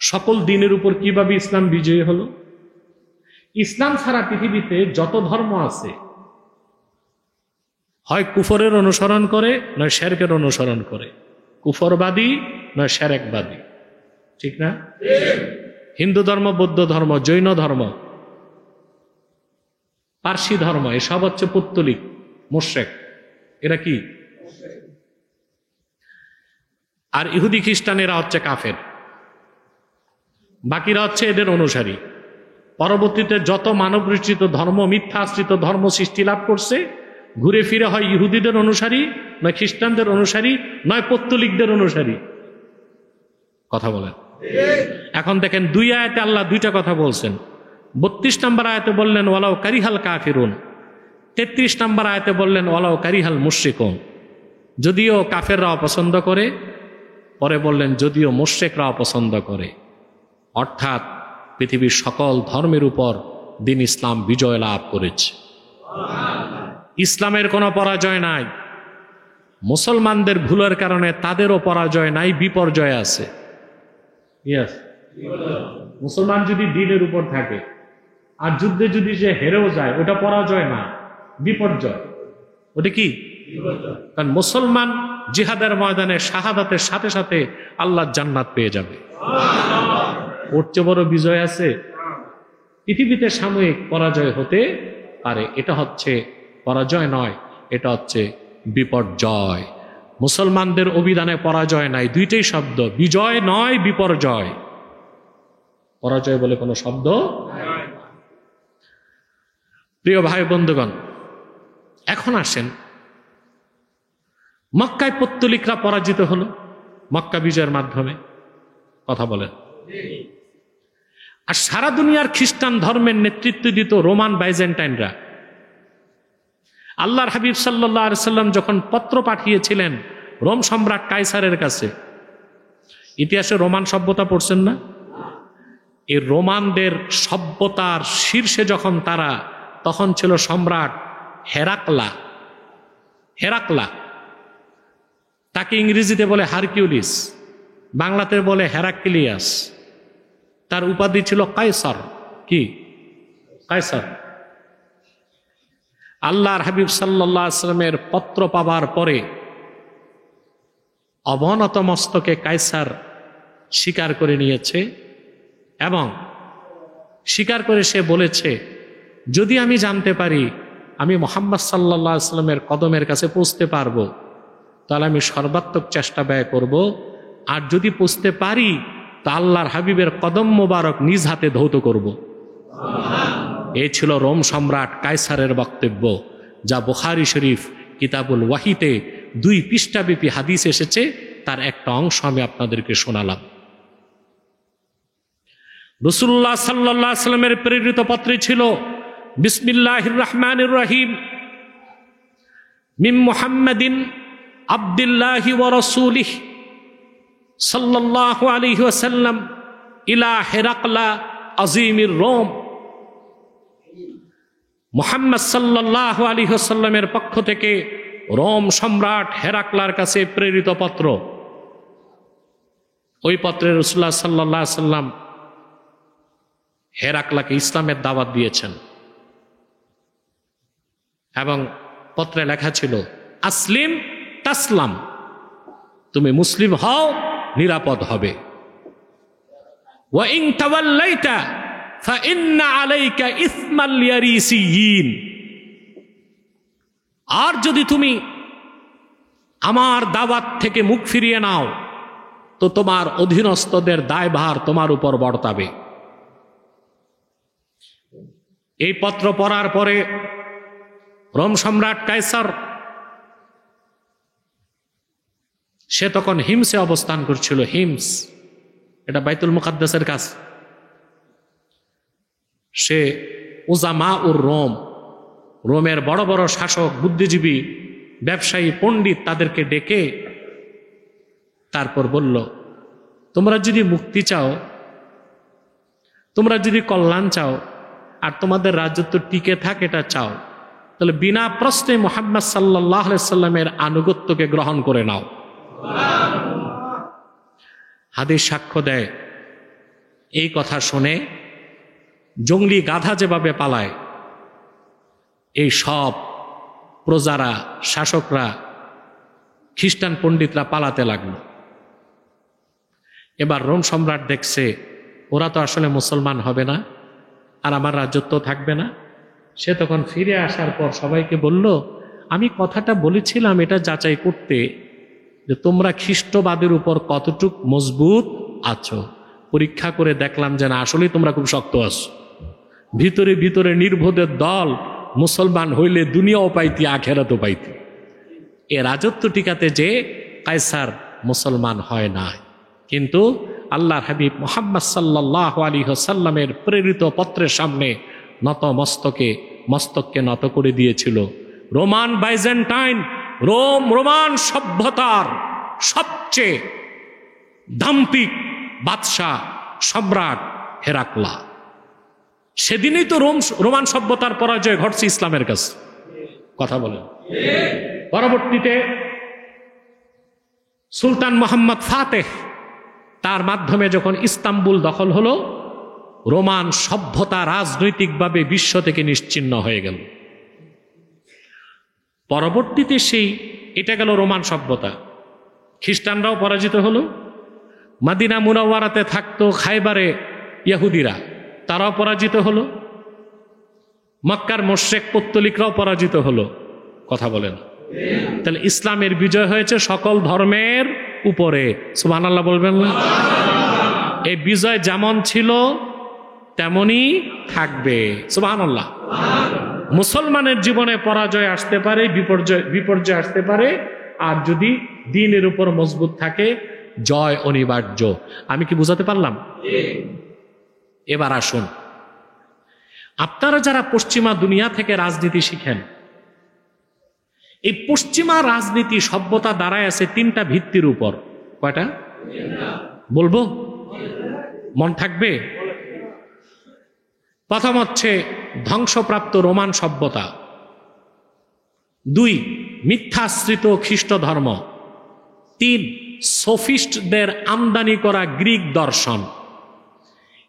সকল দ্বীনের উপর কিভাবে ইসলাম বিজয়ী হলো। ইসলাম ছাড়া পৃথিবীতে যত ধর্ম আছে, হয় কুফরের অনুসরণ করে, নয় শিরকের অনুসরণ করে। কুফরবাদী নয় শিরকবাদী, ঠিক না? হিন্দু ধর্ম, বৌদ্ধ ধর্ম, জৈন ধর্ম, পার্সি ধর্ম, এসব হচ্ছে পৌত্তলিক, মুশরিক। এরা কি? আর ইহুদি খ্রিস্টানেরা হচ্ছে কাফের, বাকিরা হচ্ছে এদের অনুসারী। পরবর্তীতে যত মানবরচিত ধর্ম, মিথ্যা আশ্রিত ধর্ম সৃষ্টি লাভ করছে, ঘুরে ফিরে হয় ইহুদিদের অনুসারী, নয় খ্রিস্টানদের অনুসারী, নয় পৌত্তলিকদের অনুসারী। কথা বলেন। এখন দেখেন, 2 আয়াতে আল্লাহ 2টা কথা বলছেন। 32 নম্বর আয়াতে বললেন ওয়ালাউ কারিহাল কাফিরুন, 33 নম্বর আয়াতে বললেন ওয়ালাউ কারিহাল মুশরিকুন। যদিও কাফেররা অপছন্দ করে, পরে বললেন যদিও মুশরিকরা অপছন্দ করে। অর্থাৎ পৃথিবীর সকল ধর্মের উপর দ্বীন ইসলাম বিজয় লাভ করেছে। ইসলামের কোনো পরাজয় নাই। মুসলমানদের ভুলের কারণে তাদেরও পরাজয় নাই, বিপর্যয় আছে। মুসলমান যদি দ্বীনের উপর থাকে আর যুদ্ধে যদি সে হেরেও যায়, ওটা পরাজয় না, বিপর্যয়। ওটা কি? কারণ মুসলমান জিহাদের ময়দানে শাহাদাতের সাথে সাথে আল্লাহর জান্নাত পেয়ে যাবে। ওর চেয়ে বড় বিজয় আছে? পৃথিবীতে সাময়িক পরাজয় হতে পারে, এটা হচ্ছে পরাজয় নয়, এটা হচ্ছে বিপর্যয়। মুসলমানদের অভিধানে পরাজয় নাই, 2টাই শব্দ, বিজয় নয় বিপর্যয়। পরাজয় বলে কোনো শব্দ। প্রিয় ভাই বন্ধুগণ, এখন আসেন, মক্কায় পৌত্তলিকরা পরাজিত হলো মক্কা বিজয়ের মাধ্যমে। কথা বলেন। আর সারা দুনিয়ার খ্রিস্টান ধর্মের নেতৃত্ব দিত রোমান বাইজেন্টাইনরা। আল্লাহর হাবিব সাল্লাল্লাহু আলাইহি সাল্লাম যখন পত্র পাঠিয়েছিলেন রোম সম্রাট কাইসারের কাছে, ইতিহাসে রোমান সভ্যতা পড়ছেন না? এই রোমানদের সভ্যতার শীর্ষে যখন তারা, তখন ছিল সম্রাট হেরাকলা। হেরাকলা, তাকে ইংরেজিতে বলে হারকিউলিস, বাংলাতে বলে হেরাক্লিয়াস। তার উপাধি ছিল কায়সার। কি? কায়সার। আল্লাহর হাবিব সাল্লাল্লাহু আলাইহি সাল্লামের পত্র পাবার পরে অবনত মস্তকে কায়সার স্বীকার করে নিয়েছে, এবং স্বীকার করে সে বলেছে, যদি আমি জানতে পারি আমি মুহাম্মদ সাল্লাল্লাহু আলাইহি সাল্লামের কদমের কাছে পৌঁছতে পারবো, তাহলে আমি সর্বাত্মক চেষ্টা ব্যয় করব। আর যদি পৌঁছতে পারি তা আল্লাহর হাবিবের কদম মোবারক নিজ হাতে ধৌত করব। এই ছিল রোম সম্রাট কায়সারের বক্তব্য, যা বুখারী শরীফ কিতাবুল ওয়াহিতে 2 পৃষ্ঠাব্যাপী হাদিস এসেছে, তার একটা অংশ আমি আপনাদেরকে শোনালাম। রাসূলুল্লাহ সাল্লাল্লাহু আলাইহি ওয়াসাল্লামের প্রেরিত পত্রে ছিল বিসমিল্লাহির রহমানির রহিম, মিন মুহাম্মাদিন আবদুল্লাহি ওয়া রাসূলিহি সাল্লাল্লাহু আলাইহি ওয়াসাল্লাম ইলা হিরাকলা আজিমির রোম। মুহাম্মদ সাল্লাল্লাহু আলাইহি ওয়াসাল্লামের পক্ষ থেকে রোম সম্রাট হেরাকলার কাছে প্রেরিত পত্র। ওই পত্রে রাসূলুল্লাহ সাল্লাল্লাহু আলাইহি ওয়াসাল্লাম হেরাকলাকে ইসলামের দাওয়াত দিয়েছেন এবং পত্রে লেখা ছিল আসলিম তাসলাম, তুমি মুসলিম হও নিরাপদ হবে। ওয়া ইন তাওয়াল্লাইতা ফাইন্না আলাইকা ইসমাল ইয়ারিসিয়িন, আর যদি তুমি আমার দাওয়াত থেকে মুখ ফিরিয়ে নাও তো তোমার অধীনস্থদের দায়ভার তোমার উপর বর্তাবে। এই পত্র পড়ার পরে রোম সম্রাট কায়সার, সে তখন হিমসে অবস্থান করছিল। হিমস এটা বাইতুল মুকাদ্দাসের কাছ। সে উজামা উর রোম, রোমের বড় বড় শাসক, বুদ্ধিজীবী, ব্যবসায়ী, পণ্ডিত, তাদেরকে ডেকে তারপর বলল, তোমরা যদি মুক্তি চাও, তোমরা যদি কল্যাণ চাও, আর তোমাদের রাজত্ব টিকে থাকে এটা চাও, তাহলে বিনা প্রশ্নে মুহাম্মদ সাল্লাল্লাহু আলাইহি সাল্লামের আনুগত্যকে গ্রহণ করে নাও। হাদিস সাক্ষ্য দেয়, এই কথা শুনে জঙ্গলি গাধা যেভাবে পালায়, এই সব প্রজারা, শাসকরা, খ্রিস্টান পণ্ডিতরা পালাতে লাগলো। এবার রোম সম্রাট দেখছে ওরা তো আসলে মুসলমান হবে না, আর আমার রাজত্ব থাকবে না। সে তখন ফিরে আসার পর সবাইকে বলল, আমি কথাটা বলেছিলাম এটা যাচাই করতে যে তোমরা খ্রিস্টবাদের উপর কতটুক মজবুত আছো। পরীক্ষা করে দেখলাম যে না, আসলেই তোমরা খুব শক্ত আছো। ভিতরে ভিতরে নির্বোধের দল মুসলমান হইলে দুনিয়াও পাইতি, আখেরাতও পাইতি। এ রাজত্ব টিকাতে যে কায়সার মুসলমান হয় না, কিন্তু আল্লাহর হাবিব মুহাম্মদ সাল্লাল্লাহু আলাইহি ওয়াসাল্লামের প্রেরিত পত্রের সামনে নত মস্তককে নত করে দিয়েছিল। রোমান বাইজেন্টাইন, রোমান সভ্যতার সবচেয়ে দাম্পিক বাদশাহ সম্রাট হেরাকলা। সেদিনই তো রোমান সভ্যতার পরাজয় ঘটছে ইসলামের কাছে। কথা বলেন। পরবর্তীতে সুলতান মোহাম্মদ ফাতেহ, তার মাধ্যমে যখন ইস্তাম্বুল দখল হলো, রোমান সভ্যতা রাজনৈতিকভাবে বিশ্ব থেকে নিশ্চিহ্ন হয়ে গেল। পরবর্তীতে এটা গেল রোমান সভ্যতা। খ্রিস্টানরাও পরাজিত হলো। মাদিনা মুনাওয়ারাতে থাকতো খায়বারে ইহুদিরা, তারাও পরাজিত হলো। মক্কার মুশরিক পৌত্তলিকরাও পরাজিত হলো। কথা বলেন। তাহলে ইসলামের বিজয় হয়েছে সকল ধর্মের উপরে। সুবহানাল্লাহ বলবেন না? এই বিজয় যেমন ছিল তেমনই থাকবে। সুবহানাল্লাহ। মুসলমানের জীবনে পরাজয় আসতে পারে, বিপর্যয় আসতে পারে, আর যদি দ্বীনের উপর মজবুত থাকে জয় অনিবার্য। আমি কি বুঝাতে পারলাম? এবার আসুন, আপনারা যারা পশ্চিমা দুনিয়া থেকে রাজনীতি শিখেন, এই পশ্চিমা রাজনীতি সভ্যতা দাঁড়ায় আছে 3টা ভিত্তির উপর। কয়টা বলবো? মন থাকবে? প্রথম হচ্ছে ধ্বংসপ্রাপ্ত রোমান সভ্যতা, 2 মিথ্যাশ্রিত খ্রিস্ট ধর্ম, 3 সোফিস্টদের আমদানি করা গ্রিক দর্শন।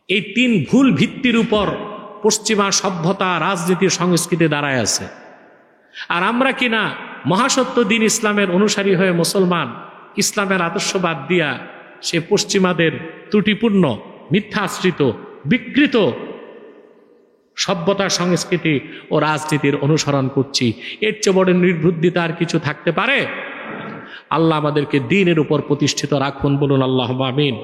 এই 3 ভুল ভিত্তির উপর পশ্চিমা সভ্যতা, রাজনীতি, সংস্কৃতি দাঁড়ায় আছে। আর আমরা কিনা মহাসত্য দিন ইসলামের অনুসারী হয়ে মুসলমান, ইসলামের আদর্শবাদ দিয়া সে পশ্চিমাদের ত্রুটিপূর্ণ, মিথ্যাশ্রিত, বিকৃত সভ্যতা, সংস্কৃতি ও রাজনীতির অনুসরণ করছি। এর চেয়ে বড় নির্বুদ্ধিতা আর কিছু থাকতে পারে? আল্লাহ আমাদেরকে দ্বীনের উপর প্রতিষ্ঠিত রাখুন, বলুন আল্লাহুম্মা আমিন।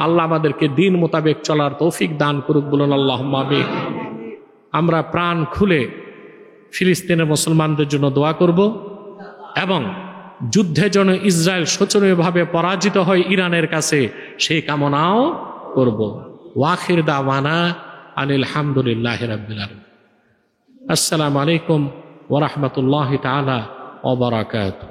আল্লাহ আমাদেরকে দ্বীন মোতাবেক চলার তৌফিক দান করুক, বলুন আল্লাহুম্মা আমিন। আমরা প্রাণ খুলে ফিলিস্তিনের মুসলমানদের জন্য দোয়া করব এবং যুদ্ধে যেন ইসরায়েল শোচনীয়ভাবে পরাজিত হয় ইরানের কাছে সেই কামনাও করব। ওয়াখির দাওয়ানা আনিল হামদুলিল্লাহি রাব্বিল আলামিন। আসসালামু আলাইকুম ওয়া রাহমাতুল্লাহি তাআলা ওয়া বারাকাতুহু।